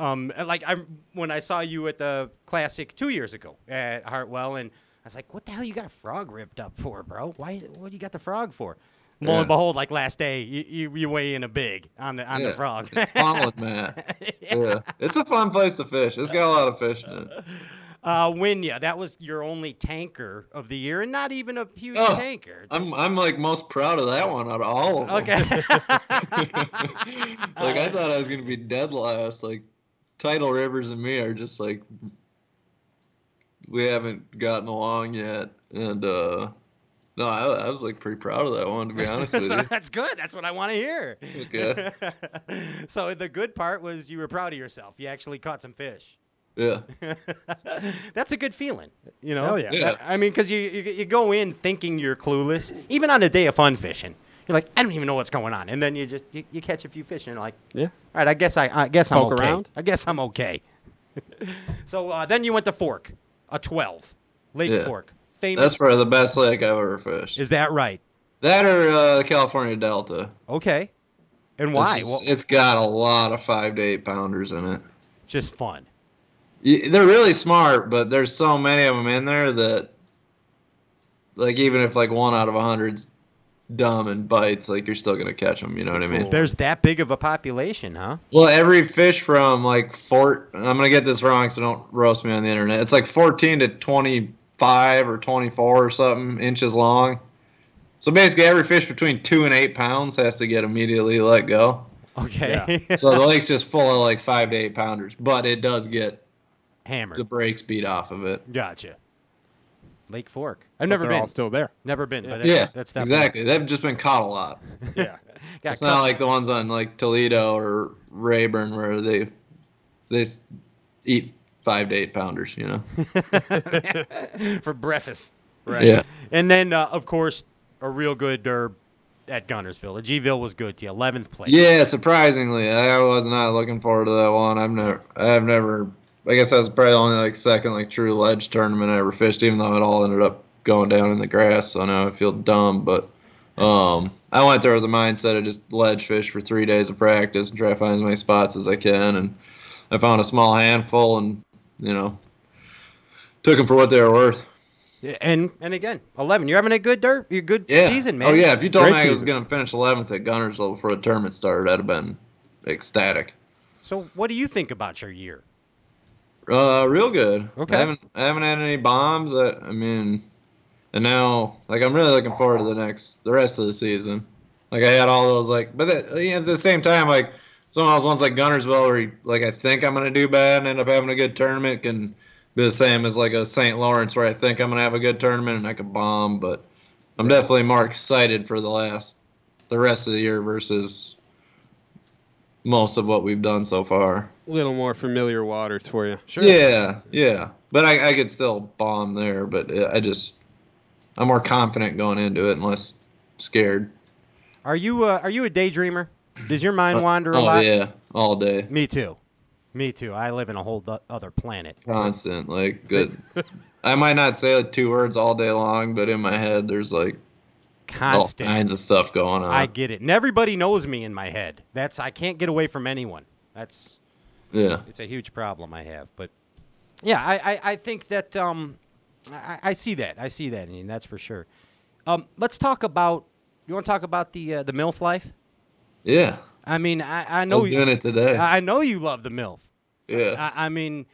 When I saw you at the Classic 2 years ago at Hartwell, and I was like, "What the hell you got a frog ripped up for, bro? What you got the frog for?" Lo and behold, like last day, you weigh in a big on the frog. Pollen mat. Yeah. It's a fun place to fish. It's got a lot of fish in it. Winya, that was your only tanker of the year, and not even a huge tanker. I'm like most proud of that one out of all of them. Okay. Like I thought I was gonna be dead last. Like Tidal Rivers and me are just like we haven't gotten along yet, and no, I was like pretty proud of that one, to be honest with you. That's good. That's what I want to hear. Okay. So the good part was you were proud of yourself. You actually caught some fish. Yeah. That's a good feeling, you know? Hell yeah. I mean, because you go in thinking you're clueless, even on a day of fun fishing. You're like, I don't even know what's going on. And then you just you catch a few fish and you're like, Yeah. All right, I guess I'm Poke okay. around. I guess I'm okay. So then you went to Fork, a 12. Lake Fork. Famous. That's probably the best lake I've ever fished. Is that right? That or California Delta. Okay. And why? It's got a lot of 5 to 8 pounders in it. Just fun. They're really smart, but there's so many of them in there that, like, even if like 1 out of 100's dumb and bites, like you're still gonna catch them. You know what I mean? There's that big of a population, huh? Well, every fish from like I'm gonna get this wrong, so don't roast me on the internet. It's like 14 to 25 or 24 or something inches long. So basically, every fish between 2 and 8 pounds has to get immediately let go. Okay. Yeah. So the lake's just full of like 5 to 8 pounders, but it does get hammered. The brakes beat off of it. Gotcha. Lake Fork. I've never been. They're all still there. Never been. Yeah, but that's exactly. They've just been caught a lot. Yeah. It's not like the ones on like Toledo or Rayburn where they eat 5 to 8 pounders, you know. For breakfast. Right. Yeah. And then of course a real good derb at Gunnersville. The G-Ville was good to you. 11th place. Yeah, surprisingly, I was not looking forward to that one. I've never. I guess that was probably the only like second like true ledge tournament I ever fished, even though it all ended up going down in the grass. So now I feel dumb, but I went there with the mindset of just ledge fish for 3 days of practice and try to find as many spots as I can. And I found a small handful, and took them for what they were worth. Yeah, and again, 11. You're having a good season, man. Oh yeah, if you told Great me I was season. going to finish 11th at Gunnersville before the tournament started, I'd have been ecstatic. So what do you think about your year? Real good. Okay. I haven't had any bombs. And now like I'm really looking forward to the rest of the season. Like I had all those but at the same time, like some of those ones like Gunnersville where I think I'm gonna do bad and end up having a good tournament can be the same as like a St. Lawrence where I think I'm gonna have a good tournament and I could bomb. But I'm definitely more excited for the rest of the year versus most of what we've done so far. A little more familiar waters for you. Sure. Yeah. But I could still bomb there, but I'm more confident going into it and less scared. Are you a daydreamer? Does your mind wander a lot? Oh yeah, all day. Me too. I live in a whole other planet. Constant, like good. I might not say like 2 words all day long, but in my head there's like constant all kinds of stuff going on. I get it. And everybody knows me in my head. I can't get away from anyone. It's a huge problem I have. But yeah, I think that I see that. I see that, and that's for sure. Let's talk about. You want to talk about the MILF life? Yeah. I mean, I know I was doing it today. I know you love the MILF. Yeah. I mean,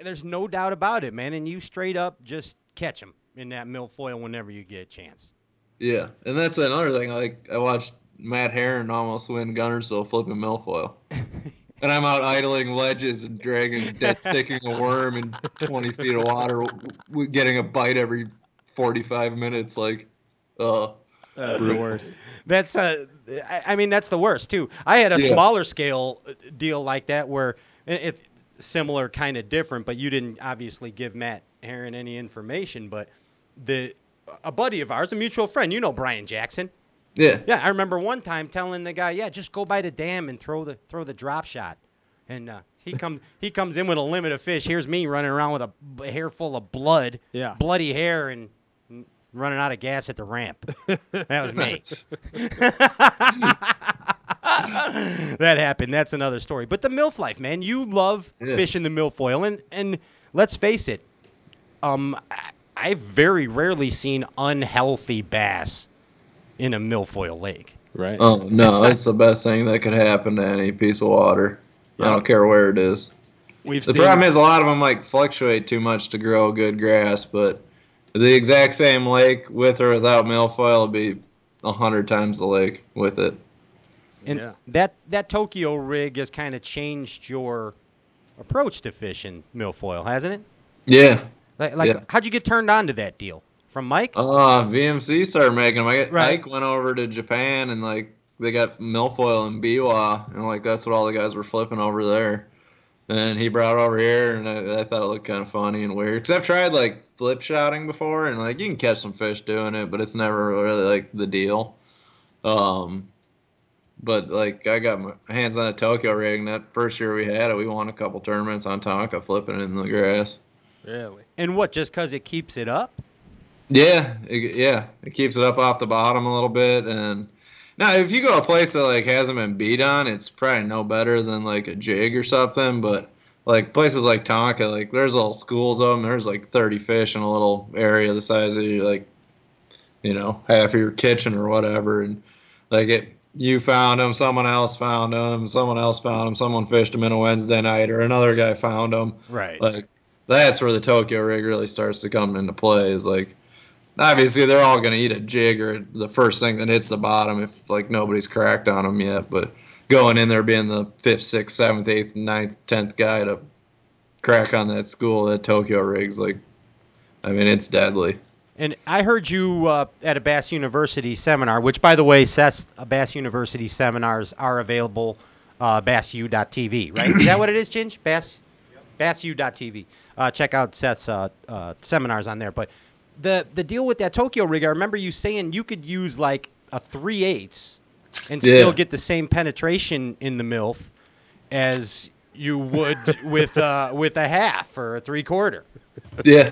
there's no doubt about it, man. And you straight up just catch them in that milfoil whenever you get a chance. Yeah, and that's another thing. Like I watched Matt Herron almost win Gunnersville flipping milfoil, and I'm out idling ledges and dead sticking a worm in 20 feet of water, getting a bite every 45 minutes. Like, that's the worst. That's I mean that's the worst too. I had a smaller scale deal like that where it's similar, kind of different, but you didn't obviously give Matt Herron any information, but a buddy of ours, a mutual friend, Brian Jackson. Yeah. Yeah, I remember one time telling the guy, just go by the dam and throw the drop shot. And he comes in with a limit of fish. Here's me running around with a hair full of blood, bloody hair, and running out of gas at the ramp. That was me. That happened. That's another story. But the MILF life, man, you love fishing the milfoil, and let's face it, I've very rarely seen unhealthy bass in a milfoil lake. Right. Oh no, it's the best thing that could happen to any piece of water. I don't care where it is. The problem is a lot of them like fluctuate too much to grow good grass, but the exact same lake with or without milfoil would be 100 times the lake with it. And that Tokyo rig has kind of changed your approach to fishing milfoil, hasn't it? Yeah. How'd you get turned on to that deal? From Mike? VMC started making them. Mike went over to Japan and like they got milfoil in Biwa, and like that's what all the guys were flipping over there. And he brought it over here, and I thought it looked kind of funny and weird. Because I've tried like flip shotting before, and like you can catch some fish doing it, but it's never really like the deal. But like I got my hands on a Tokyo rig, and that first year we had it, we won a couple tournaments on Tonka flipping it in the grass. Really? And what? Just because it keeps it up? Yeah, it keeps it up off the bottom a little bit. And now, if you go to a place that like hasn't been beat on, it's probably no better than like a jig or something. But like places like Tonka, like there's little schools of them. There's like 30 fish in a little area the size of like, half of your kitchen or whatever. And like you found them, someone else found them, someone else found them, someone fished them in a Wednesday night, or another guy found them. Right. Like that's where the Tokyo rig really starts to come into play. Is like. Obviously, they're all going to eat a jig or the first thing that hits the bottom if, like, nobody's cracked on them yet. But going in there being the 5th, 6th, 7th, 8th, 9th, 10th guy to crack on that Tokyo rig's, like, I mean, it's deadly. And I heard you at a Bass University seminar, which, by the way, Seth's Bass University seminars are available, bassu.tv, right? Is that what it is, Ginge? Bassu.tv. Check out Seth's seminars on there. But the deal with that Tokyo rig, I remember you saying you could use like a 3/8 and still get the same penetration in the MILF as you would with a half or a 3/4. Yeah.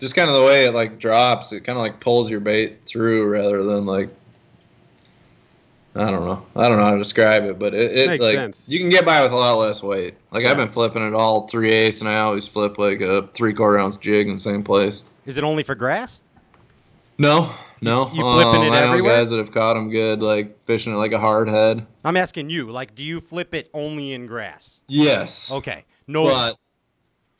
Just kind of the way it like drops, it kind of like pulls your bait through rather than like I don't know how to describe it, but it makes like sense. You can get by with a lot less weight. Like I've been flipping it all 3/8, and I always flip like a 3/4 ounce jig in the same place. Is it only for grass? No. You flipping it I know everywhere? guys that have caught them good, like fishing it like a hard head. I'm asking you, like, do you flip it only in grass? Yes. Okay. No. But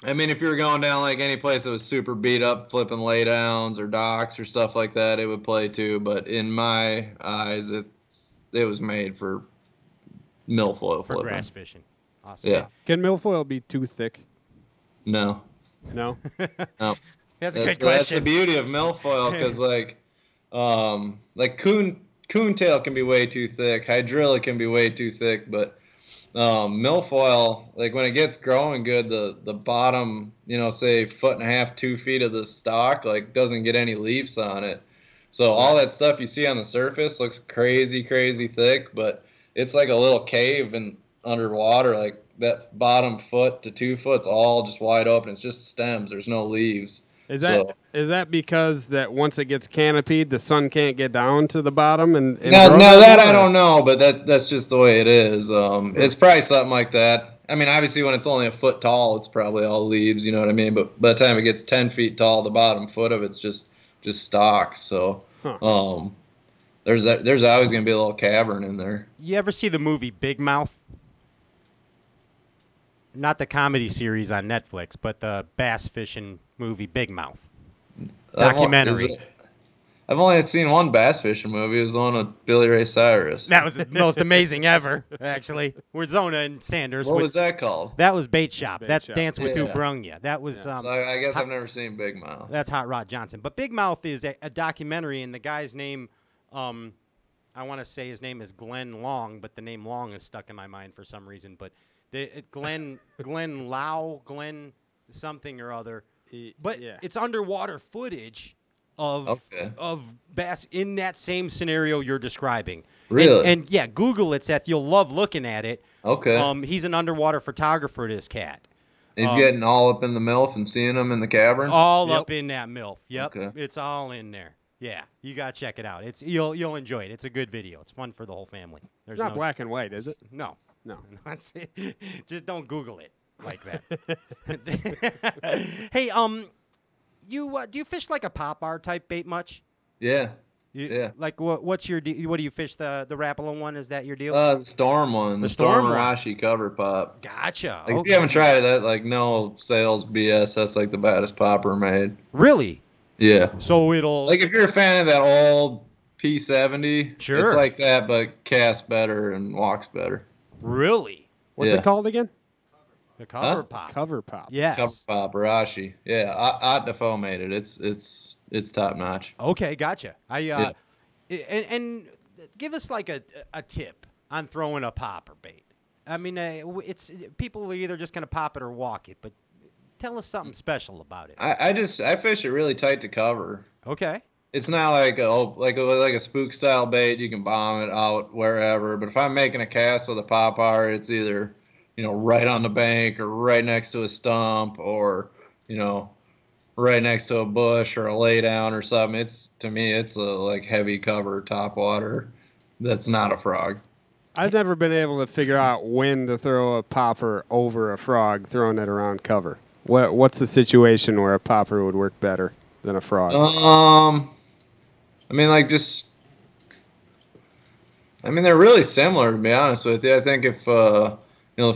I mean, if you were going down like any place that was super beat up, flipping laydowns or docks or stuff like that, it would play too. But in my eyes, it was made for milfoil for flipping. grass fishing. Awesome. Yeah. Can milfoil be too thick? No. No. No. That's a good That's the question. beauty of milfoil, because like coontail can be way too thick, hydrilla can be way too thick, but milfoil, like when it gets growing good, the bottom, say 1.5 feet, 2 feet of the stalk, like doesn't get any leaves on it. So all that stuff you see on the surface looks crazy thick, but it's like a little cave and underwater, like that bottom 1 to 2 foot's all just wide open. It's just stems. There's no leaves. Is that because that once it gets canopied, the sun can't get down to the bottom and no, that I don't know, but that's just the way it is. It's probably something like that. I mean, obviously, when it's only 1 foot tall, it's probably all leaves. You know what I mean? But by the time it gets 10 feet tall, the bottom foot of it's just stalk. So, there's always going to be a little cavern in there. You ever see the movie Big Mouth? Not the comedy series on Netflix, but the bass fishing movie Big Mouth. Documentary. I've only seen one bass fishing movie. It was the one with Billy Ray Cyrus. That was the most amazing ever, actually. With Zona and Sanders. What was that called? That was Bait Shop. That's Shop. Dance with Who Brung Ya. That was. So I guess I've never seen Big Mouth. That's Hot Rod Johnson. But Big Mouth is a documentary, and the guy's name, I want to say his name is Glenn Long, but the name Long is stuck in my mind for some reason. But Glenn something or other. But it's underwater footage of bass in that same scenario you're describing. Really? And yeah, Google it, Seth. You'll love looking at it. Okay. He's an underwater photographer, this cat. He's getting all up in the MILF and seeing them in the cavern? All up in that MILF. Yep. Okay. It's all in there. Yeah, you gotta check it out. You'll enjoy it. It's a good video. It's fun for the whole family. It's not black and white, is it? No. No. Just don't Google it like that. Hey, do you fish like a pop bar type bait much? Yeah. Yeah. Like what's your what do you fish the Rapala one? Is that your deal? The Storm one. The The Storm Storm one. Arashi cover pop. Gotcha. Like, if you haven't tried that, like, no sales BS. That's like the baddest popper made. Really? Yeah. So it'll Like, if you're a fan of that old P70, Sure. it's like that, but casts better and walks better. Really? What's Yeah. it called again? The cover pop. Cover pop. Yes. Cover pop, Arashi. Yeah, Ott Defoe made it. It's top notch. Okay, gotcha. Yeah. And give us like a tip on throwing a popper bait. I mean, it's people are either just gonna pop it or walk it, but tell us something special about it. I fish it really tight to cover. Okay. It's not like a spook style bait. You can bomb it out wherever. But if I'm making a cast with a popper, it's either, right on the bank or right next to a stump or, right next to a bush or a lay down or something. To me, it's a like heavy cover top water. That's not a frog. I've never been able to figure out when to throw a popper over a frog, throwing it around cover. What's the situation where a popper would work better than a frog? I mean, they're really similar, to be honest with you. I think if, the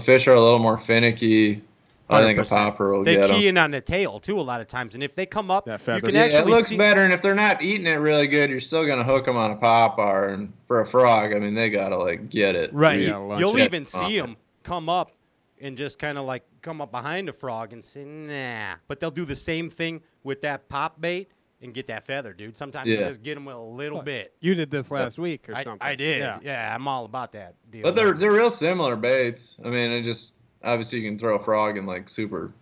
fish are a little more finicky, I think a 100%. popper will They get them. key in on the tail, too, a lot of times. And if they come up, you feather. can Yeah, actually it looks see. better, and if they're not eating it really good, you're still going to hook them on a popper. And for a frog, I mean, they got to, get it. Right. Yeah, lunch You'll it. even see them come up and just kind of come up behind the frog and say, nah. But they'll do the same thing with that pop bait and get that feather, dude. Sometimes you Yeah. just get them with a little bit. You did this last week or something. I did. Yeah. Yeah, I'm all about that deal. But they're real similar baits. I mean, obviously you can throw a frog in super,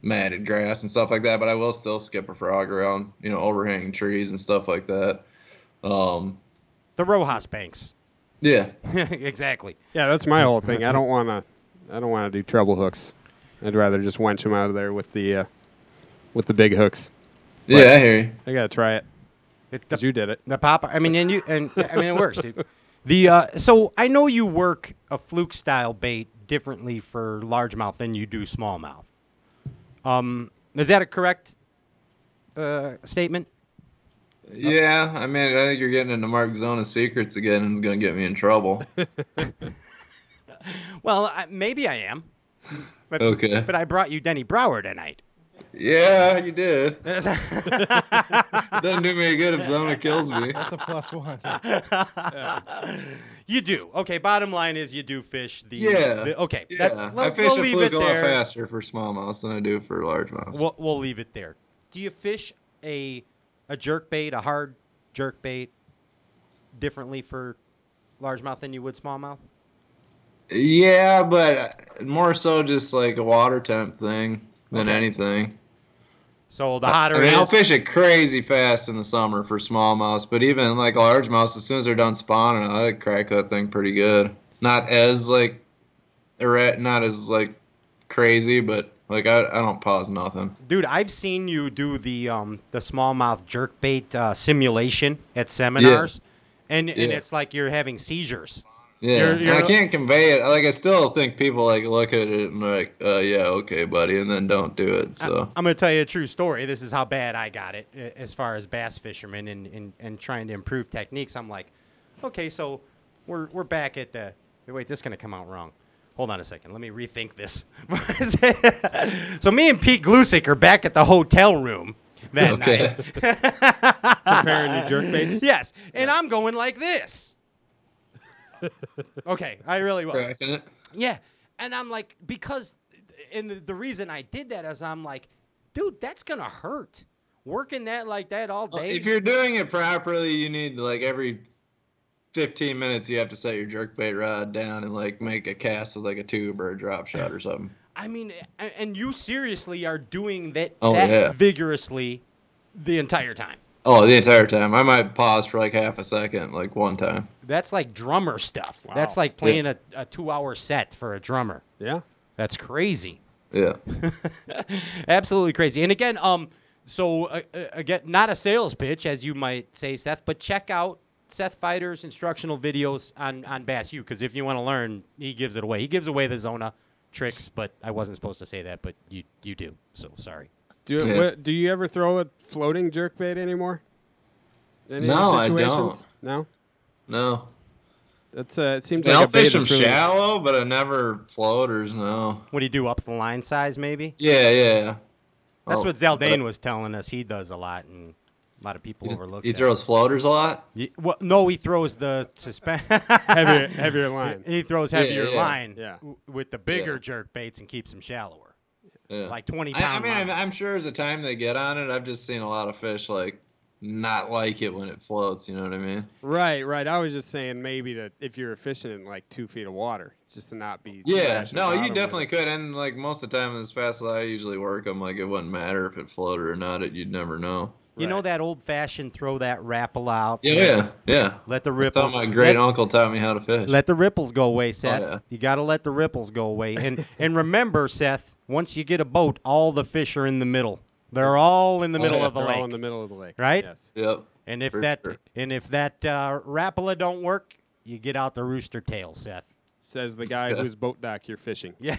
matted grass and stuff like that, but I will still skip a frog around, overhanging trees and stuff like that. The Rojas banks. Yeah. Exactly. Yeah, that's my whole thing. I don't want to do treble hooks. I'd rather just wench them out of there with the big hooks. Yeah, I hear you. I gotta try it. Because you did it. The pop. I mean, it works, dude. So I know you work a fluke style bait differently for largemouth than you do smallmouth. Is that a correct statement? Yeah, I mean, I think you're getting into Mark Zona's secrets again, and it's going to get me in trouble. Well, maybe I am. But, Okay. But I brought you Denny Brauer tonight. Yeah, you did. Doesn't do me good if Zona kills me. That's a +1. You do. Okay, bottom line is you do fish the... Yeah. Okay, Yeah, I fish we'll a leave fluke it a lot there. faster for smallmouth than I do for largemouth. We'll leave it there. Do you fish a jerkbait, a hard jerkbait, differently for largemouth than you would smallmouth? Yeah, but more so just like a water temp thing than Okay. anything. So the hotter I mean, it I'll is... fish it crazy fast in the summer for smallmouths, but even like largemouths, as soon as they're done spawning, I crack that thing pretty good. Not as crazy, but I don't pause nothing. Dude, I've seen you do the smallmouth jerkbait simulation at seminars, and it's like you're having seizures. Yeah, You're- and I can't convey it. I still think people look at it and yeah, okay, buddy, and then don't do it. So I'm gonna tell you a true story. This is how bad I got it as far as bass fishermen and trying to improve techniques. I'm like, okay, so we're back at the. Wait, this is gonna come out wrong. Hold on a second. Let me rethink this. So me and Pete Glusick are back at the hotel room that night. Comparing your jerkbaits? Yes, and I'm going like this. Okay, I really was. cracking it. Yeah, and I'm like, because, and the reason I did that is I'm like, dude, that's gonna hurt. Working that like that all day. If you're doing it properly, you need every 15 minutes you have to set your jerkbait rod down and make a cast with a tube or a drop shot or something. I mean, and you seriously are doing that, Oh, yeah. vigorously the entire time. Oh, the entire time. I might pause for half a second, one time. That's like drummer stuff. Wow. That's like playing a 2-hour set for a drummer. Yeah. That's crazy. Yeah. Absolutely crazy. And again, so again, not a sales pitch, as you might say, Seth, but check out Seth Fighter's instructional videos on Bass U, because if you want to learn, he gives it away. He gives away the Zona tricks, but I wasn't supposed to say that, but you do. So sorry. Do you ever throw a floating jerkbait anymore? Any No, I situations? No. No. That's it seems Yeah, like I'll a bait fish them that's really shallow, but I never floaters. No. What do you do, up the line size maybe? Yeah. That's Oh, what Zaldane was telling us he does a lot, and a lot of people overlook He that. throws floaters a lot? Well, no, he throws the heavier line. He throws heavier yeah. line Yeah. with the bigger jerk baits and keeps them shallower. Yeah. Like 20 I pound. mean, I'm sure there's a time they get on it. I've just seen a lot of fish like not like it when it floats. You know what I mean? Right. I was just saying maybe that if you're fishing in like 2 feet of water, just to not be. Yeah. splashing No, bottom you with definitely it. could. And like most of the time, as fast as I usually work them, like it wouldn't matter if it floated or not. You'd never know. You know that old fashioned throw that rapple out. Yeah. Let the That's ripples. how my great uncle taught me how to fish. Let the ripples go away, Seth. yeah. You got to let the ripples go away. And remember, Seth, once you get a boat, all the fish are in the middle. They're all in the middle of the They're lake. all in the middle of the lake. Right? Yes. Yep. And if For that sure. Rapala don't work, you get out the rooster tail, Seth. Says the guy whose boat dock you're fishing. Yeah.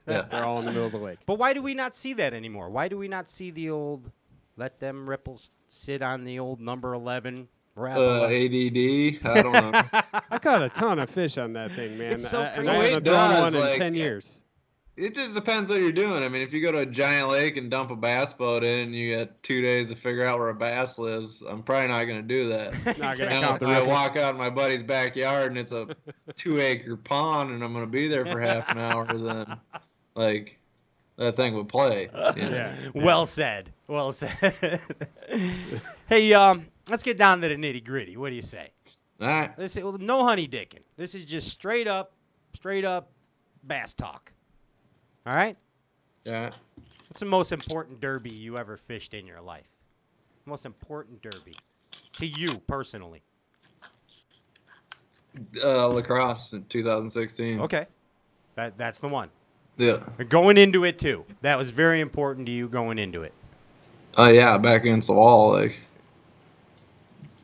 Yeah. They're all in the middle of the lake. But why do we not see that anymore? Why do we not see the old let them ripples sit on the old number 11 Rapala? ADD. I don't know. I caught a ton of fish on that thing, man. It's so and crazy. I No, haven't it thrown does, one in like, 10 years. It just depends what you're doing. I mean, if you go to a giant lake and dump a bass boat in and you got 2 days to figure out where a bass lives, I'm probably not going to do that. Not gonna Now, count if the I ripples. walk out in my buddy's backyard and it's a 2-acre pond and I'm going to be there for half an hour, then, like, that thing would play. You know? Yeah. Well said. Well said. Hey, let's get down to the nitty gritty. What do you say? All right. Let's say, well, no honey dicking. This is just straight up bass talk. All right? Yeah. What's the most important derby you ever fished in your life? Most important derby to you personally. Lacrosse in 2016. Okay. That's the one. Yeah. Going into it too. That was very important to you going into it. Yeah, back against the wall, like,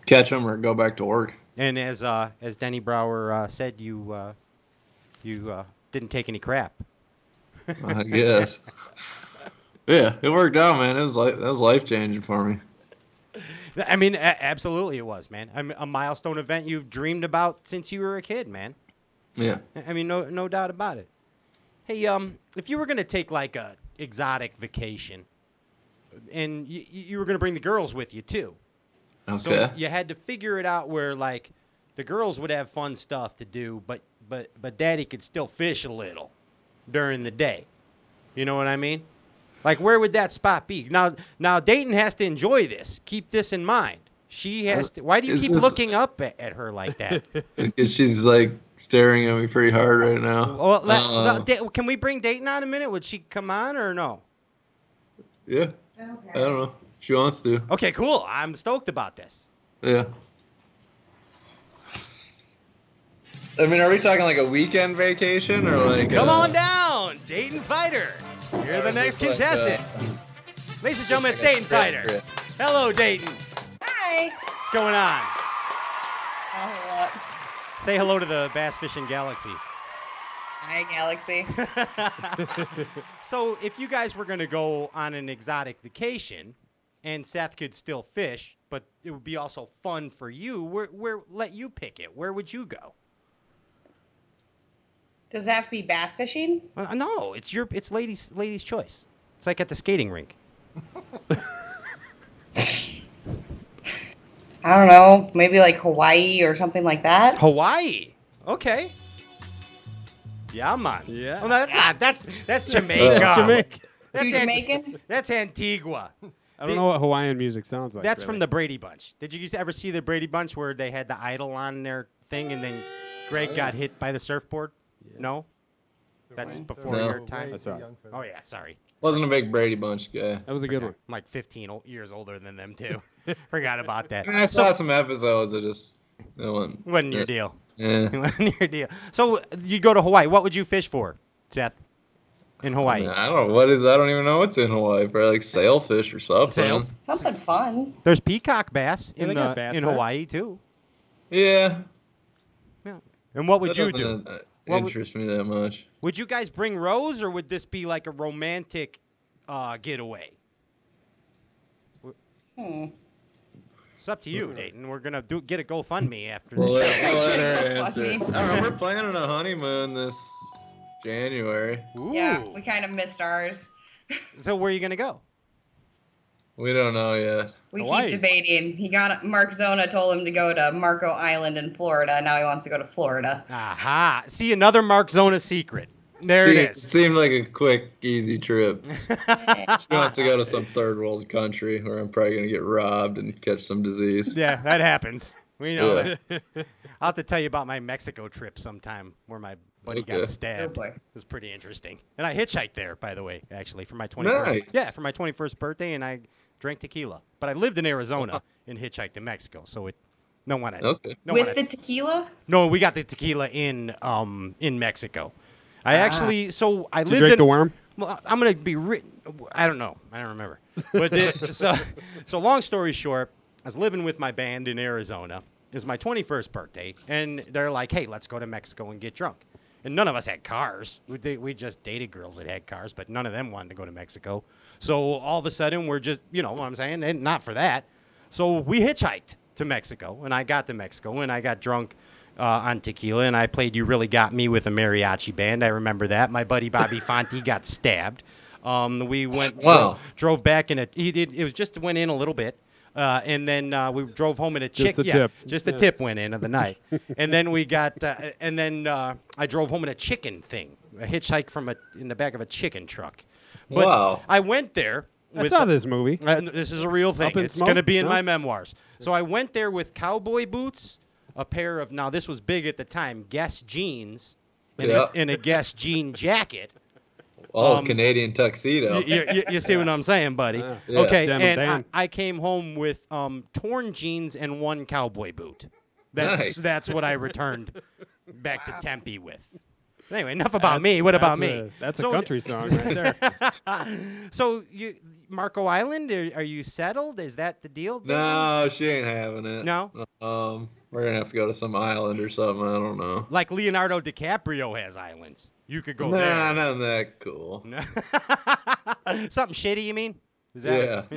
catch them or go back to work. And as Denny Brauer said, you didn't take any crap. I guess. Yeah, it worked out, man. That was life changing for me. I mean, absolutely it was, man. I mean, a milestone event you've dreamed about since you were a kid, man. Yeah. I mean, no doubt about it. Hey, if you were gonna take like a exotic vacation, and you were gonna bring the girls with you too, Okay. so you had to figure it out where like the girls would have fun stuff to do, but Daddy could still fish a little during the day. You know what I mean? Like, where would that spot be? Now Dayton has to enjoy this. Keep this in mind. She has to. Why do you Is keep this- looking up at her like that? Because she's like staring at me pretty hard right now. Well, can we bring Dayton on a minute? Would she come on or no? Yeah. I don't know. She wants to. Okay, cool. I'm stoked about this. Yeah. I mean, are we talking like a weekend vacation or like? Come on down, Dayton Fighter. You're the next contestant. Ladies and gentlemen, it's Dayton Fighter. Hello, Dayton. Hi. What's going on? What? Say hello to the Bass Fishing Galaxy. Hi, Galaxy. So, if you guys were going to go on an exotic vacation, and Seth could still fish, but it would be also fun for you, where let you pick it. Where would you go? Does it have to be bass fishing? No, it's ladies' choice. It's like at the skating rink. I don't know. Maybe like Hawaii or something like that. Hawaii. Okay. Yeah, man. Yeah. Oh, no, that's not. That's Jamaica. That's Jamaica. You Jamaican? That's Antigua. I don't know what Hawaiian music sounds like. That's really. from the Brady Bunch. Did you ever see the Brady Bunch where they had the idol on their thing and then Greg got hit by the surfboard? Yeah. No? That's before No. your time? That's right. Oh, yeah, sorry. Wasn't a big Brady Bunch guy. That was a good one. I'm like 15 years older than them, too. Forgot about that. I mean, I saw some episodes. It just wasn't your deal. Yeah. It wasn't your deal. So you go to Hawaii. What would you fish for, Seth, in Hawaii? I don't know what is. I don't even know what's in Hawaii. Probably like sailfish or something. Something fun. There's peacock bass Yeah, in they got bass in there. Hawaii, too. Yeah. Yeah. And what would That you doesn't, do? What interest me that much. Would you guys bring Rose, or would this be like a romantic getaway? It's up to you, Dayton. We're gonna get a GoFundMe after We'll this. let her answer. I don't know. We're planning a honeymoon this January. Ooh. Yeah, we kind of missed ours. So where are you gonna go? We don't know yet. We Hawaii. keep debating. Mark Zona told him to go to Marco Island in Florida. Now he wants to go to Florida. Aha! See, another Mark Zona secret. There it It is. seemed like a quick, easy trip. She wants to go to some third world country where I'm probably gonna get robbed and catch some disease. Yeah, that happens. We know Yeah. that. I'll have to tell you about my Mexico trip sometime where my buddy Okay. got stabbed. Oh, boy. It was pretty interesting. And I hitchhiked there, by the way, actually, for my 21st. Nice. Yeah, for my 21st birthday, and I drank tequila. But I lived in Arizona and hitchhiked to Mexico, so no one. Okay. With the tequila? No, we got the tequila in Mexico. I actually, so I Did you lived drink in. the worm? Well, I'm gonna be. I don't know. I don't remember. But so long story short, I was living with my band in Arizona. It was my 21st birthday, and they're like, "Hey, let's go to Mexico and get drunk." And none of us had cars. We just dated girls that had cars, but none of them wanted to go to Mexico. So all of a sudden, we're just, you know what I'm saying? And not for that. So we hitchhiked to Mexico, and I got to Mexico, and I got drunk on tequila, and I played You Really Got Me with a mariachi band. I remember that. My buddy Bobby Fonte got stabbed. We drove back in it was just went in a little bit. And then we drove home in a chick. Tip. Just the tip went in of the night. And then we got, I drove home in a chicken thing, a hitchhike in the back of a chicken truck. But Wow. I went there. I saw this movie. This is a real thing. Up in It's Smoke? going to be in No? my memoirs. So I went there with cowboy boots, a pair of, now this was big at the time, Guess jeans, and a Guess jean jacket. Canadian tuxedo. You see what I'm saying, buddy? Yeah. Okay, Denim and Dan. I came home with torn jeans and one cowboy boot. Nice. That's what I returned back to Tempe with. Anyway, enough about me. What about me? That's a country song right there. So Marco Island, are you settled? Is that the deal? No, she ain't having it. No? We're gonna have to go to some island or something. I don't know. Like Leonardo DiCaprio has islands. You could go Nah, there. not that cool. Something shitty, you mean? Is that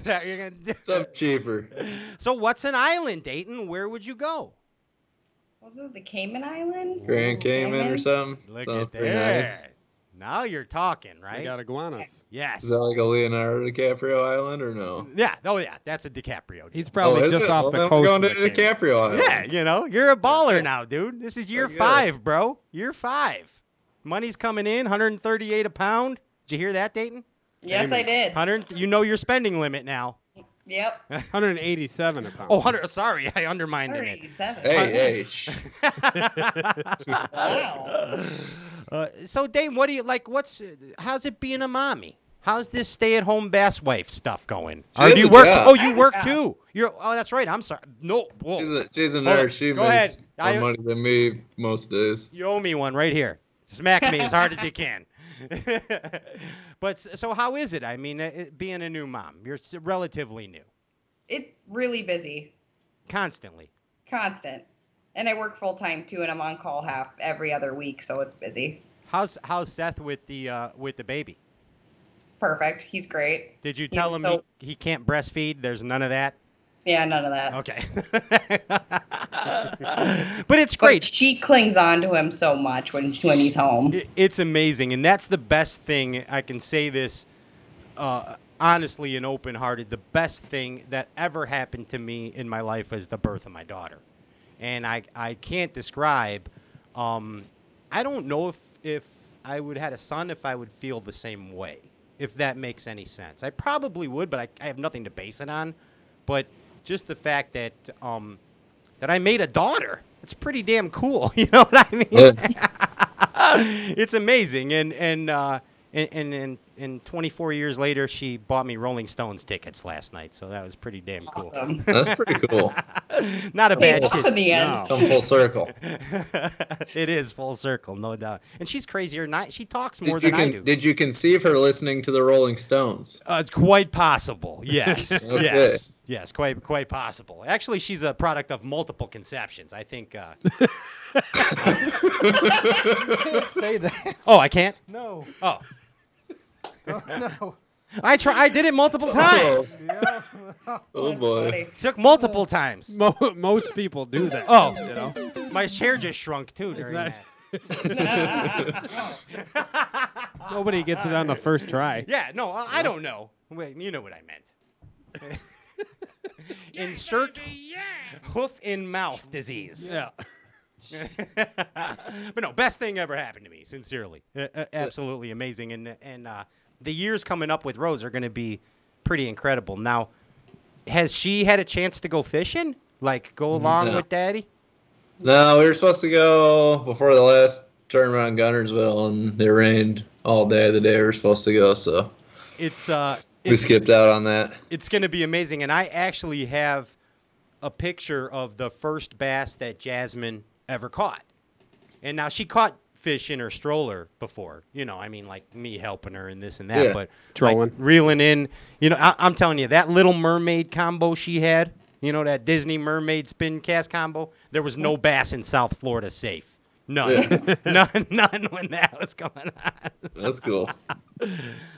that you're gonna do? Something cheaper. So what's an island, Dayton? Where would you go? Wasn't it the Cayman Island? Grand Cayman or something. Look Sounds at pretty that. nice. Now you're talking, right? They got iguanas. Yes. Is that like a Leonardo DiCaprio island or no? Yeah. Oh, yeah. That's a DiCaprio. Deal. He's probably is just it? off Well, the then coast. We're going of to the Cayman. DiCaprio island. Yeah, you're a baller now, dude. This is year I guess. 5, bro. Year 5. Money's coming in, 138 a pound. Did you hear that, Dayton? Yes, I did. 100. You know your spending limit now. Yep. 187 a pound. Oh, 100. Sorry, I undermined it. 187. Hey. Wow. So, Dayton, what do you like? How's it being a mommy? How's this stay-at-home bass wife stuff going? She Or has do you a work? job. Oh, you work too. Oh, that's right. I'm sorry. No. Whoa. She's a Hold on. nurse. She Go makes ahead. more money than me most days. You owe me one right here. Smack me as hard as you can. But so how is it? I mean, being a new mom, you're relatively new. It's really busy. Constantly. Constant. And I work full time too, and I'm on call every other week, so it's busy. How's Seth with the baby? Perfect. He's great. Did you tell him he can't breastfeed? There's none of that? Yeah, none of that. Okay. But it's great. But she clings on to him so much when he's home. It's amazing, and that's the best thing. I can say this honestly and open-hearted. The best thing that ever happened to me in my life was the birth of my daughter. And I can't describe. I don't know if I would have had a son if I would feel the same way, if that makes any sense. I probably would, but I have nothing to base it on. But just the fact that I made a daughter, it's pretty damn cool. You know what I mean? Yeah. It's amazing. And 24 years later, she bought me Rolling Stones tickets last night, so that was pretty damn cool. Awesome. That's pretty cool. Not a bad Paid off in the end. No. Come full circle. It is full circle, no doubt. And she's crazier than she talks more than I do. Did you conceive her listening to the Rolling Stones? It's quite possible. Yes. Okay. Yes, quite possible. Actually, she's a product of multiple conceptions. I think. You can't say that. Oh, I can't? No. Oh. Oh, no. I did it multiple times. Oh boy. Took multiple times. Most people do that. Oh, you know. My chair just shrunk too during not- that. Nobody gets it on the first try. Yeah, no, I don't know. Wait, you know what I meant. Insert hoof in mouth disease. Yeah. But no, best thing ever happened to me, sincerely. Absolutely amazing. And the years coming up with Rose are going to be pretty incredible. Now, has she had a chance to go fishing? Like, go along with Daddy? No, we were supposed to go before the last tournament in Gunnersville, and it rained all day the day we were supposed to go, so we skipped out on that. It's going to be amazing. And I actually have a picture of the first bass that Jasmine ever caught. And now she caught fish in her stroller before, you know, I mean, like me helping her and this and that, but trolling, like, reeling in, you know, I'm telling you, that Little Mermaid combo she had, you know, that Disney Mermaid spin cast combo, there was no bass in South Florida safe. None. None when that was going on. That's cool.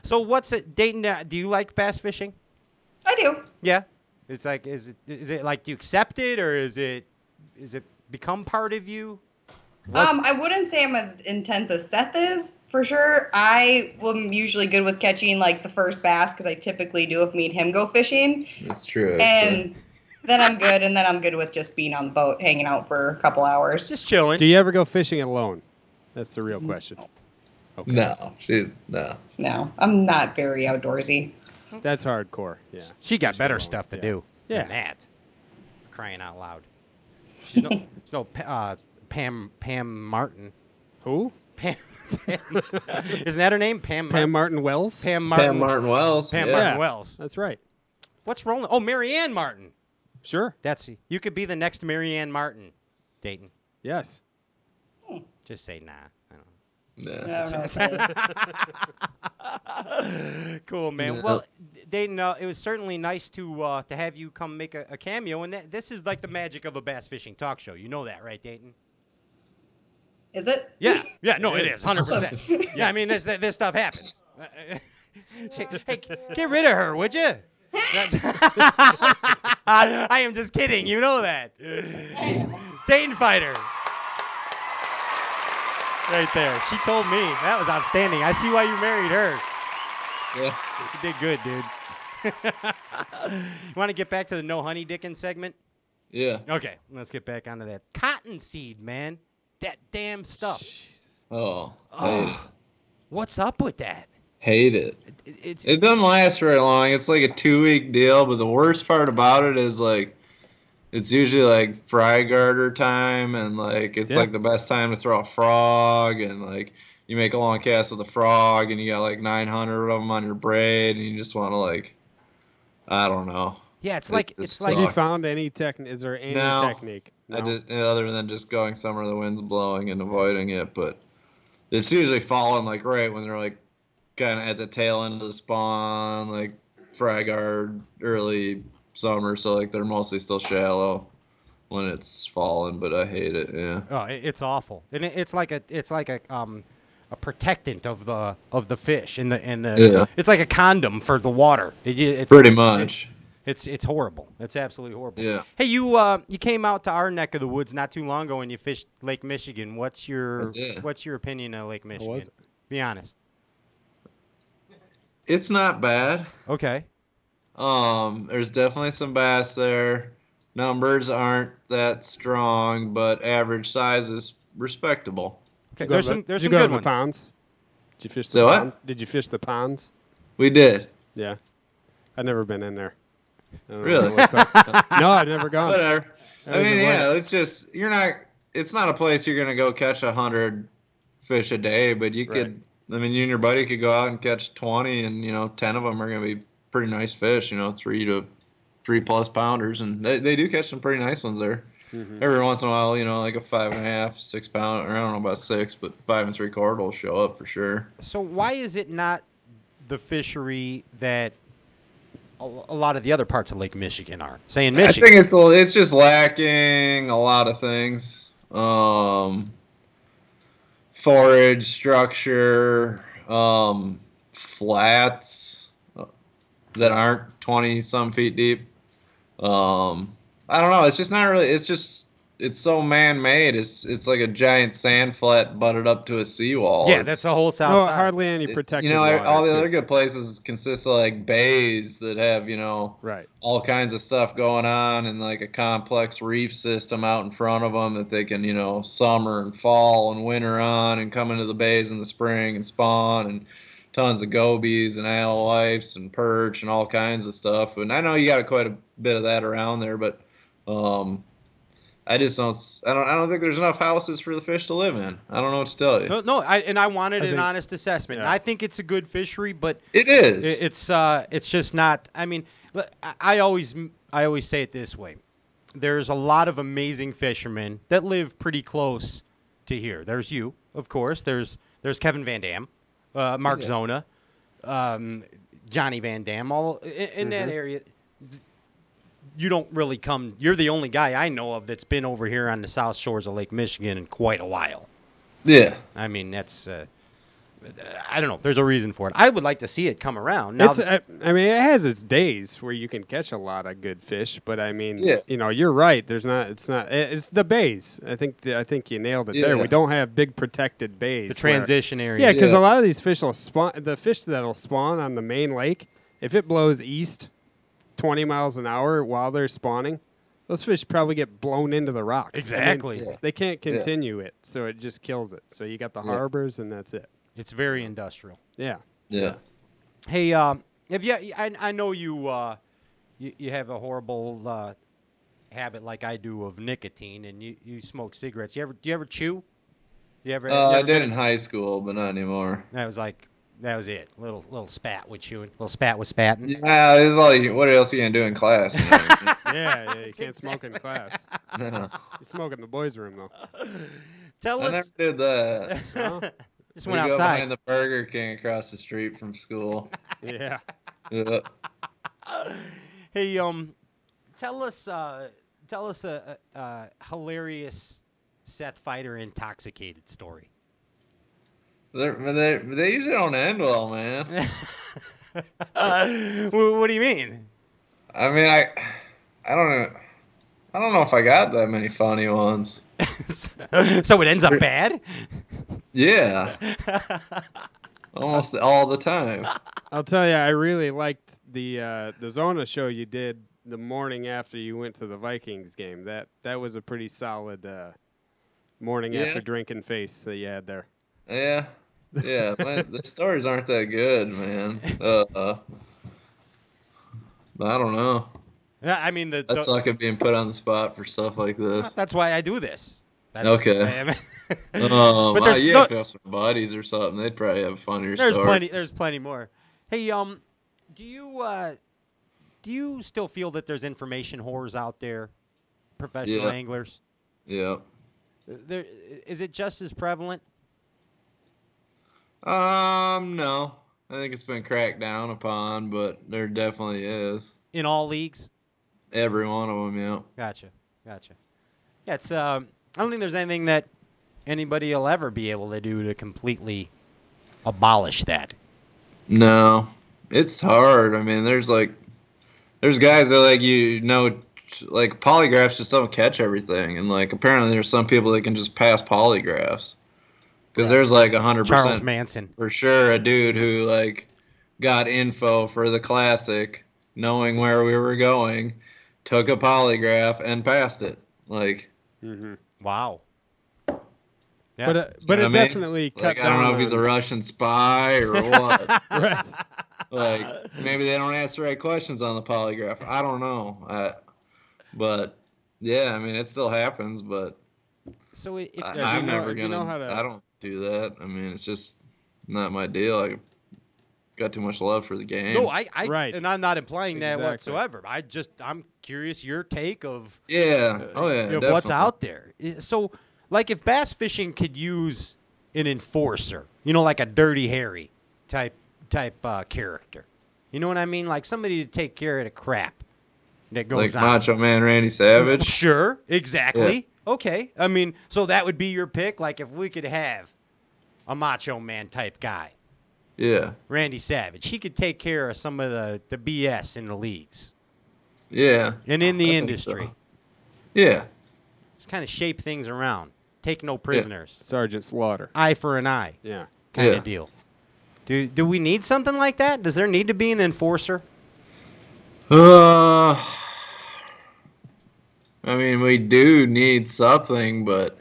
So what's it, Dayton, do you like bass fishing? I do. Yeah. It's like, is it like, do you accept it, or is it become part of you? I wouldn't say I'm as intense as Seth is, for sure. I am usually good with catching, like, the first bass, because I typically do if me and him go fishing. That's true. And then I'm good, and then I'm good with just being on the boat, hanging out for a couple hours. Just chilling. Do you ever go fishing alone? That's the real question. Okay. No. No, I'm not very outdoorsy. That's hardcore, yeah. She got better stuff to do than that. Crying out loud. She's no Pam Martin. Who? Pam. Isn't that her name? Pam Martin Wells? Pam Martin Wells. Pam Martin Wells. That's right. What's rolling? Oh, Marianne Martin. Sure. You could be the next Marianne Martin, Dayton. Yes. Just say nah. Cool, man. Well, Dayton, it was certainly nice to have you come make a cameo, and this is like the magic of a bass fishing talk show. You know that, right, Dayton? Is it? Yeah. No, it is 100%. Yeah, I mean this stuff happens. Hey, get rid of her, would you? I am just kidding. You know that. Dayton Fighter. Right there. She told me. That was outstanding. I see why you married her. Yeah. You did good, dude. You want to get back to the no honey dickin' segment? Yeah. Okay, let's get back onto that. Cottonseed, man. That damn stuff. Jesus. Oh. What's up with that? Hate it. It doesn't last very long. It's like a 2-week deal, but the worst part about it is, like, it's usually like fry garter time, and like it's like the best time to throw a frog, and like you make a long cast with a frog, and you got like 900 of them on your braid, and you just want to, like, I don't know. Yeah, it's like Have you found any technique? Is there any technique? No? I did, other than just going somewhere the wind's blowing and avoiding it, but it's usually falling like right when they're like kind of at the tail end of the spawn, like fry guard early summer, so like they're mostly still shallow when it's falling, but I hate it. Yeah. Oh, it's awful, and it's like a protectant of the fish, and the it's like a condom for the water. It's pretty much. It's horrible. It's absolutely horrible. Yeah. Hey, you came out to our neck of the woods not too long ago and you fished Lake Michigan. What's your opinion of Lake Michigan? Was it? Be honest. It's not bad. Okay. There's definitely some bass there. Numbers aren't that strong, but average size is respectable. Okay. There's some Did you good go to the ones. ponds? Did you fish So the what? ponds? Did you fish the ponds? We did. Yeah. I've never been in there. I don't know Really? what's up. No, I've never gone. Whatever. That I was mean, a yeah, it's just it's not a place you're gonna go catch 100 fish a day, but you could. I mean, you and your buddy could go out and catch 20, and 10 of them are gonna be pretty nice fish. 3 to 3+ pounders, and they do catch some pretty nice ones there. Mm-hmm. Every once in a while, like a 5.5, 6 pound, or I don't know about 6, but 5 3/4 will show up for sure. So why is it not the fishery that a lot of the other parts of Lake Michigan are? Saying Michigan. I think it's just lacking a lot of things. Forage structure, flats. that aren't 20 some feet deep. I don't know. It's just not really. It's so man-made. It's like a giant sand flat butted up to a seawall. Yeah, that's the whole south side. Hardly any protected water. All the too. other good places consist of like bays that have right, all kinds of stuff going on, and like a complex reef system out in front of them that they can summer and fall and winter on, and come into the bays in the spring and spawn, and tons of gobies and alewives and perch and all kinds of stuff. And I know you got quite a bit of that around there, but I just don't. I don't think there's enough houses for the fish to live in. I don't know what to tell you. No. I wanted an honest assessment. Yeah. I think it's a good fishery, but it is. It's just not. I mean, I always say it this way. There's a lot of amazing fishermen that live pretty close to here. There's you, of course. There's Kevin Van Dam, Mark Zona, Johnny Van Dam, all in that area. You don't really come. You're the only guy I know of that's been over here on the south shores of Lake Michigan in quite a while. Yeah. I mean, that's. I don't know. There's a reason for it. I would like to see it come around. Now, I mean, it has its days where you can catch a lot of good fish, but I mean, you're right. There's not. It's not. It's the bays. I think you nailed it there. We don't have big protected bays. The transition area. Yeah, because a lot of these fish will spawn. The fish that'll spawn on the main lake, if it blows east 20 miles an hour while they're spawning, those fish probably get blown into the rocks. Exactly. I mean, they can't continue it, so it just kills it. So you got the harbors, and that's it. It's very industrial. Yeah. Yeah. Hey, I know you have a horrible habit like I do of nicotine, and you smoke cigarettes. Do you ever chew? I did in high school, but not anymore. That was it. Little spat with chewing. Little spat with spatting. Yeah, this is all. What else are you gonna do in class? Yeah, you can't smoke in class. No. You smoke in the boys' room though. Tell us. I never did that. No? Just went outside. Go behind the Burger King across the street from school. Yeah. Yeah. Hey, tell us a hilarious Seth Fighter intoxicated story. They usually don't end well, man. What do you mean? I mean, I don't know if I got that many funny ones. So it ends up bad? Yeah. Almost all the time. I'll tell you, I really liked the Zona show you did the morning after you went to the Vikings game. That was a pretty solid morning after drinking face that you had there. Yeah. Yeah, the stories aren't that good, man. I don't know. Yeah, I mean, I suck at being put on the spot for stuff like this. That's why I do this. Okay. But if you have some buddies or something, they'd probably have funnier stories. There's plenty more. Hey, do you still feel that there's information whores out there, professional anglers? Yeah. Is it just as prevalent? No. I think it's been cracked down upon, but there definitely is. In all leagues? Every one of them, yeah. Gotcha. Yeah, it's I don't think there's anything that anybody will ever be able to do to completely abolish that. No. It's hard. I mean, there's guys that polygraphs just don't catch everything, and apparently there's some people that can just pass polygraphs. Because there's 100% Charles Manson for sure a dude who got info for the classic, knowing where we were going, took a polygraph and passed it. Wow. Yeah. But it definitely cut down. I don't know if he's a Russian spy or what. Right. Maybe they don't ask the right questions on the polygraph. I don't know. But yeah, I mean it still happens. But so I'm never gonna. I don't do that. I mean, it's just not my deal. I got too much love for the game. No, right. And I'm not implying that whatsoever. I'm curious your take of what's out there. So, if bass fishing could use an enforcer, like a Dirty Harry type character, you know what I mean? Like somebody to take care of the crap that goes on. Like Macho Man Randy Savage. Sure, exactly. Yeah. Okay, I mean, so that would be your pick. Like if we could have a Macho Man type guy Yeah. Randy Savage. He could take care of some of the BS in the leagues. Yeah. And in the I think industry. so. Yeah. Just kind of shape things around. Take no prisoners. Sergeant Slaughter. Eye for an eye. Yeah. Kind of deal. Do we need something like that? Does there need to be an enforcer? I mean, we do need something, but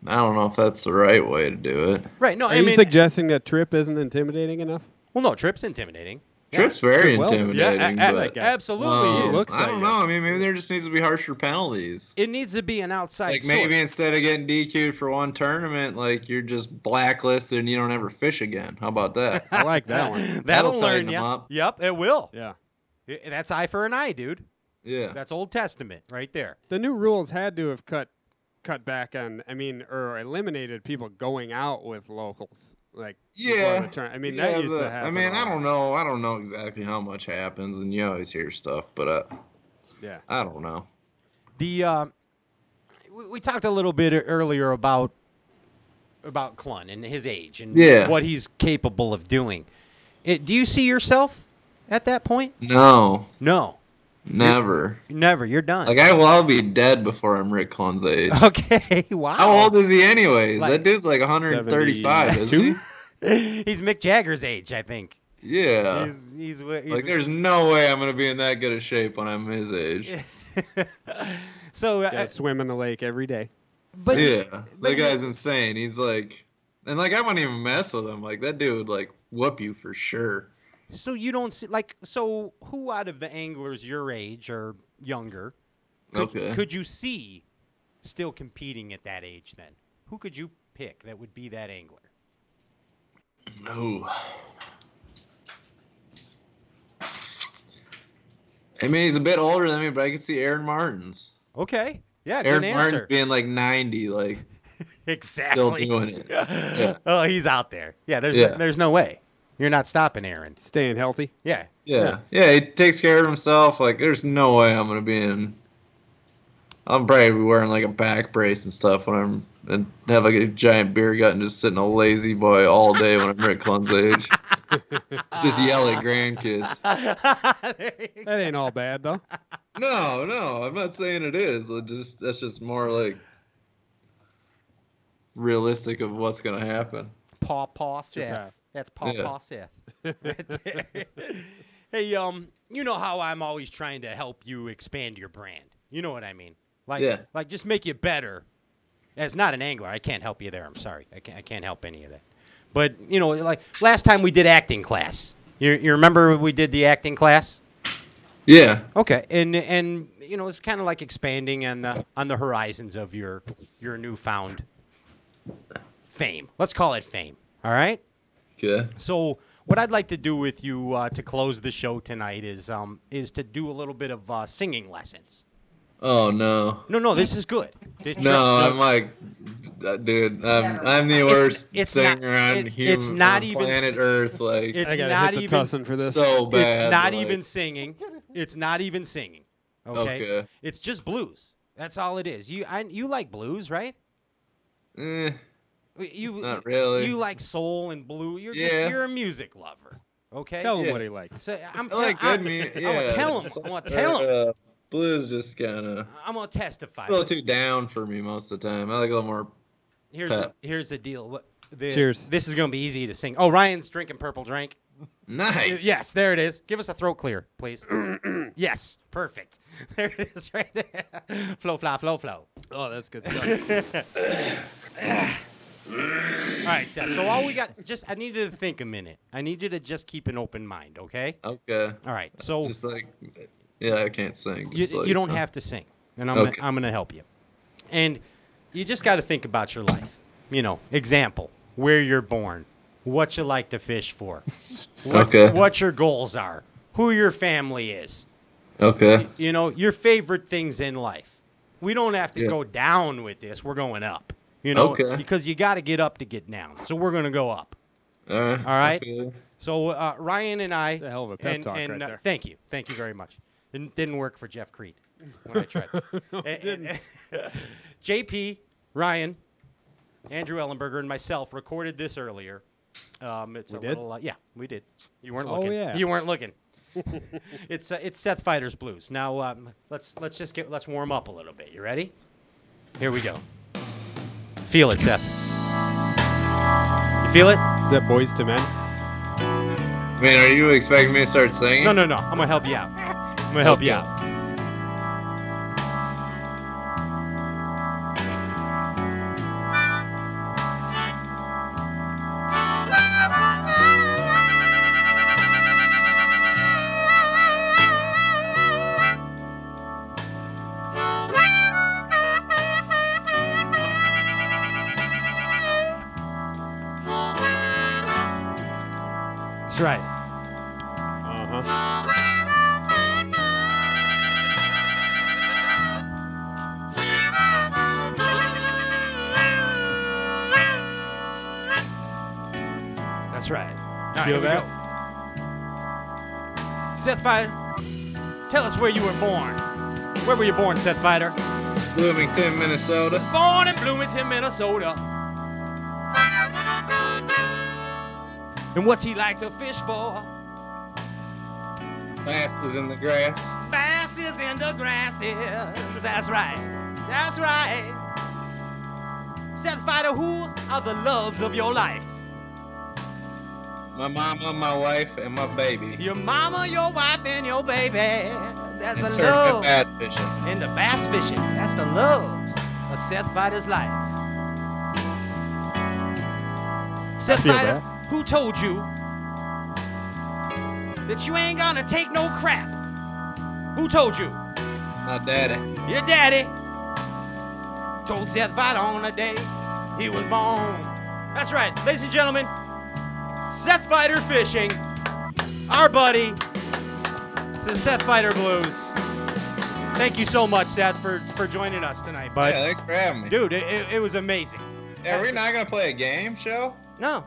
I don't know if that's the right way to do it. Right. No, Are you suggesting that Trip isn't intimidating enough? Well, no, Trip's intimidating. Trip's very intimidating. but, absolutely. I don't know. I mean, maybe there just needs to be harsher penalties. It needs to be an outside Like source. maybe instead of getting DQ'd for one tournament, like you're just blacklisted and you don't ever fish again. How about that? I like that one. That'll tighten learn them you. up. Yep, it will. Yeah. That's eye for an eye, dude. Yeah. That's Old Testament right there. The new rules had to have cut back on, or eliminated people going out with locals. Like, before the turn. I mean, that used to happen. I mean, I don't know. I don't know exactly how much happens, and you always hear stuff, but yeah, I don't know. The we talked a little bit earlier about Clun and his age and what he's capable of doing. Do you see yourself at that point? No. Never. You're done. Like I'll be dead before I'm Rick Clun's age. Okay. Wow. How old is he anyways? That dude's like 135, isn't he? He's Mick Jagger's age, I think. Yeah. He's like there's no way I'm gonna be in that good a shape when I'm his age. So swim in the lake every day. But the guy's insane. He's like, and like I wouldn't even mess with him. Like that dude would like whoop you for sure. So you don't see so who out of the anglers your age or younger could you see still competing at that age then? Who could you pick that would be that angler? Oh. I mean, he's a bit older than me, but I could see Aaron Martins. Okay. Yeah, Aaron good Martins answer. being like 90, like exactly. Still doing it. Yeah. Oh, he's out there. Yeah, there's no way. You're not stopping Aaron. Staying healthy? Yeah. Yeah, he takes care of himself. Like, there's no way I'm going to be in. I'm probably wearing like a back brace and stuff and have like a giant beer gut and just sitting a lazy boy all day when I'm Rick Clun's age. Just yell at grandkids. That ain't all bad though. No, I'm not saying it is. That's just more like realistic of what's going to happen. Paw Seth. That's Paw Seth. Hey, you know how I'm always trying to help you expand your brand. You know what I mean? Like just make you better. As not an angler, I can't help you there. I'm sorry. I can't help any of that. But, you know, like last time we did acting class. You remember we did the acting class? Yeah. Okay. And you know, it's kind of like expanding on the horizons of your newfound fame. Let's call it fame. All right? Okay. So what I'd like to do with you to close the show tonight is to do a little bit of singing lessons. Oh no. No, this is good. I'm like, dude, I'm the worst singer on planet Earth. Like, it's I gotta not hit the even tussin for this. So bad. It's not even singing. It's not even singing. Okay. It's just blues. That's all it is. You like blues, right? Not really. You like soul and blue. You're a music lover. Okay. Tell him what he likes. So I like good music. Yeah. I'm gonna tell him. Blues just kind of. I'm gonna testify. A little too down for me most of the time. I like a little more. Here's the deal. Cheers. This is gonna be easy to sing. Oh, Ryan's drinking purple drink. Nice. Yes, there it is. Give us a throat clear, please. Yes, perfect. There it is, right there. Flow, fly, flow, flow. Oh, that's good stuff. All right, Seth. So all we got, I need you to think a minute. I need you to just keep an open mind, okay? Okay. All right. So just like, I can't sing. You don't have to sing, and I'm gonna help you. And you just got to think about your life. You know, example, where you're born, what you like to fish for, what your goals are, who your family is. Okay. You know, your favorite things in life. We don't have to go down with this. We're going up. You know, because you got to get up to get down. So we're going to go up. All right. Okay. So Ryan and I. That's a hell of a pep talk right there. Thank you very much. Didn't work for Jeff Creed when I tried. No, it didn't. JP, Ryan, Andrew Ellenberger, and myself recorded this earlier, It's We a did? little. Yeah, we did. You weren't Oh, looking. yeah. You weren't looking. It's Seth Fighter's Blues. Now let's warm up a little bit. You ready? Here we go. Feel it, Seth. You feel it? Is that Boys to Men? Man, are you expecting me to start singing? No. I'm gonna help you out. I'm gonna help you out. That's right. That's right. All right, Feel here we that? go. Seth Fighter, tell us where you were born. Where were you born, Seth Fighter? Bloomington, Minnesota. Born in Bloomington, Minnesota. And what's he like to fish for? Bass is in the grass. Bass is in the grasses. That's right. That's right. Seth Fighter, who are the loves of your life? My mama, my wife, and my baby. Your mama, your wife, and your baby. That's a And love. bass fishing. And the bass fishing. That's the loves of Seth Fighter's life. Seth feel Fighter, that. who told you that you ain't gonna take no crap? Who told you? My daddy. Your daddy told Seth Fighter on the day he was born. That's right, ladies and gentlemen. Seth Fighter Fishing, our buddy. It's the Seth Fighter Blues. Thank you so much, Seth, for joining us tonight, bud. Yeah, thanks for having me. Dude, it was amazing. Yeah, we're not gonna play a game show. No,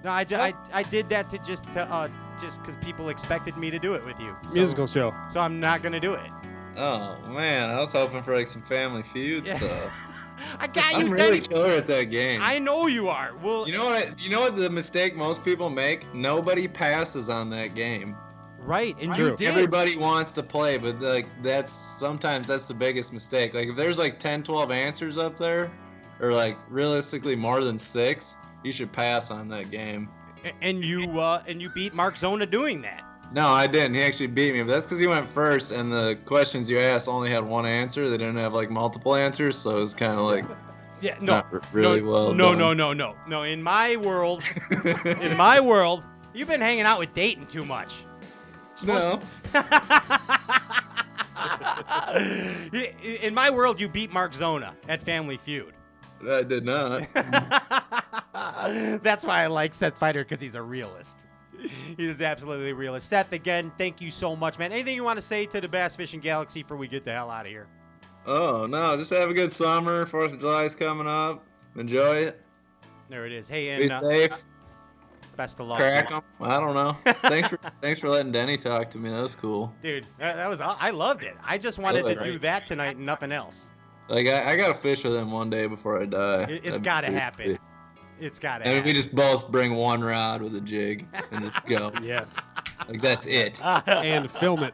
I did that to just because people expected me to do it with you. Musical show. So I'm not gonna do it. Oh man, I was hoping for like some Family Feud stuff. I got you, I'm really Denny. killer at that game. I know you are. Well, You know what the mistake most people make? Nobody passes on that game. right, and True. you did. Everybody wants to play, but like sometimes that's the biggest mistake. Like if there's like 10, 12 answers up there, or like realistically more than 6, you should pass on that game. And you beat Mark Zona doing that. No, I didn't. He actually beat me, but that's because he went first, and the questions you asked only had one answer. They didn't have like multiple answers, so it was kind of like Yeah, no, not really well no, done. no. In my world, you've been hanging out with Dayton too much. No. In my world, you beat Mark Zona at Family Feud. I did not. That's why I like Seth Fighter, because he's a realist. He's absolutely a realist. Seth, again, thank you so much, man. Anything you want to say to the Bass Fishing Galaxy before we get the hell out of here? Oh, no, just have a good summer. 4th of July's coming up. Enjoy it. There it is. Hey, Be and safe. best of luck. Crack 'em. I don't know. Thanks for letting Denny talk to me. That was cool. Dude, that was I loved it. I just wanted to Good. do that tonight and nothing else. Like, I got to fish with him one day before I die. It's That'd got to be happen. sweet. It's got to And happen. we just both bring one rod with a jig and just go. Yes. Like, that's it. And film it.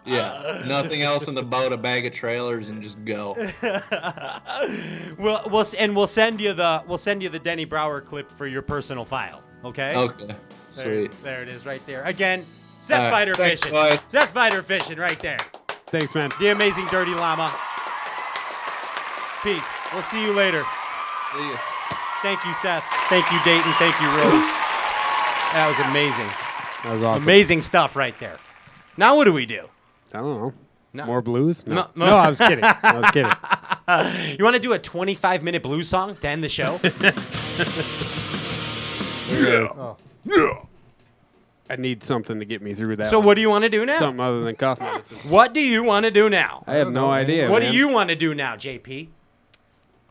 Yeah. Nothing else in the boat, a bag of trailers, and just go. we'll send you the Denny Brauer clip for your personal file. Okay. Okay. Sweet. There it is, right there. Again, Seth All right, Fighter thanks, Fishing. boys. Seth Fighter Fishing, right there. Thanks, man. The amazing Dirty Llama. Peace. We'll see you later. See you. Thank you, Seth. Thank you, Dayton. Thank you, Rose. That was amazing. That was awesome. Amazing stuff right there. Now what do we do? I don't know. No. More blues? No. No. No, I was kidding. I was kidding. You want to do a 25-minute blues song to end the show? Oh. I need something to get me through that. So one. what do you want to do now? Something other than cough medicine. What do you want to do now? I have don't no know, idea. What man. do you want to do now, JP?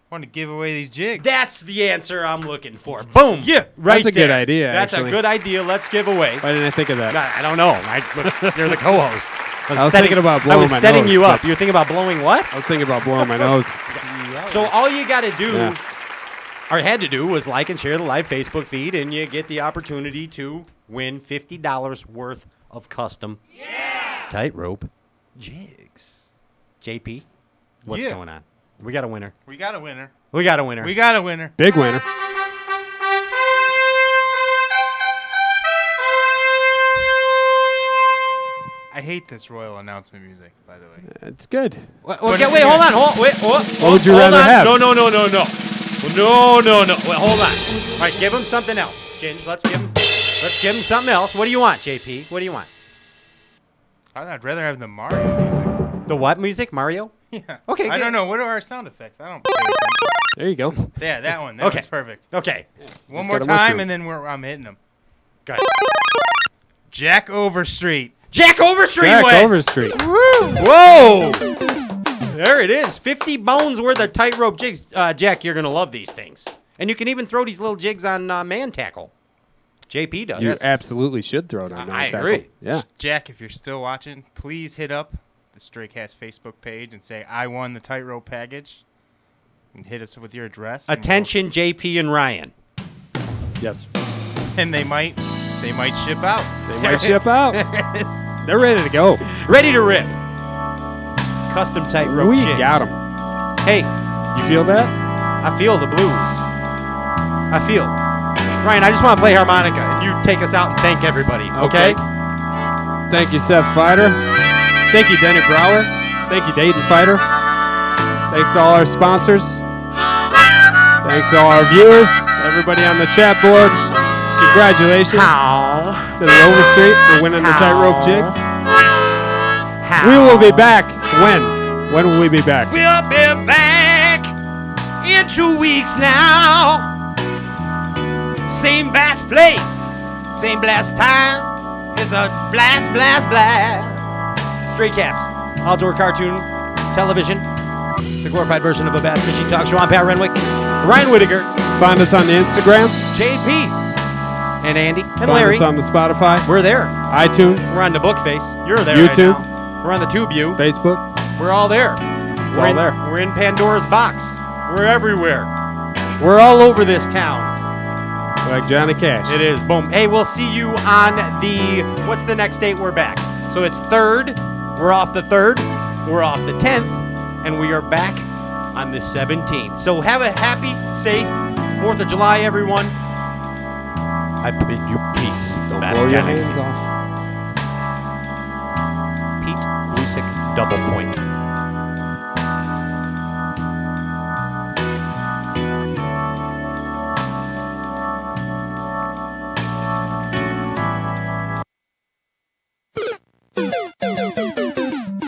Want to give away these jigs? That's the answer I'm looking for. Boom. Yeah. Right That's a there. good idea, That's actually. a good idea. Let's give away. Why didn't I think of that? I don't know. You're the co-host. I was thinking about blowing I was my setting nose, you up. but- You were thinking about blowing what? I was thinking about blowing my nose. So all you got to do Yeah. had to do was like and share the live Facebook feed, and you get the opportunity to win $50 worth of custom tightrope jigs. JP, what's going on? We got a winner. We got a winner. We got a winner. We got a winner. Big winner. I hate this royal announcement music, by the way. It's good. Wait, hold on. What would you rather have? No. No. Wait, hold on. All right, give him something else. Ginge, let's give him something else. What do you want, JP? What do you want? I'd rather have the Mario music. The what music? Mario? Yeah. Okay. I don't know. What are our sound effects? I don't pay attention. There you go. Yeah, that one. That one's perfect. Okay. One more time, and then I'm hitting them. Got it. Jack Overstreet. Jack Overstreet Jack wins. Overstreet. Whoa! There it is. 50 bones worth of tightrope jigs. Jack, you're going to love these things. And you can even throw these little jigs on man tackle. JP does. You absolutely should throw it on I tackle. agree. Yeah. Jack, if you're still watching, please hit up the Straycast Facebook page and say, I won the tightrope package. And hit us with your address. Attention, JP and Ryan. Yes. And they might ship out. They might ship out. There it is. They're ready to go. Ready to rip. Custom tightrope jigs. We got them. Hey. You feel that? I feel the blues. I feel. Ryan, I just want to play harmonica, and you take us out and thank everybody, okay? Thank you, Seth Fighter. Thank you, Denny Brauer. Thank you, Dayton Fighter. Thanks to all our sponsors. Thanks to all our viewers. Everybody on the chat board. Congratulations to the Overstreet for winning the tightrope jigs. We will be back. When? When will we be back? We'll be back in 2 weeks now. Same bass place, same blast time. It's a blast. Straycast, outdoor cartoon television, the glorified version of a bass fishing talk show. I'm Pat Renwick, Ryan Whittaker. Find us on the Instagram. JP and Andy and Find Larry. us on the Spotify. We're there. iTunes. We're on the Bookface. You're there. YouTube. Right now. We're on the TubeView. Facebook. We're all there. We're all there. We're in Pandora's box. We're everywhere. We're all over this town. Like Johnny Cash. It is. Boom. Hey, we'll see you on the, what's the next date we're back? So it's 3rd. We're off the 3rd. We're off the 10th. And we are back on the 17th. So have a happy, safe 4th of July, everyone. I bid you peace. Don't Bass blow your Galaxy. hands off. Pete Lusick, Double Point.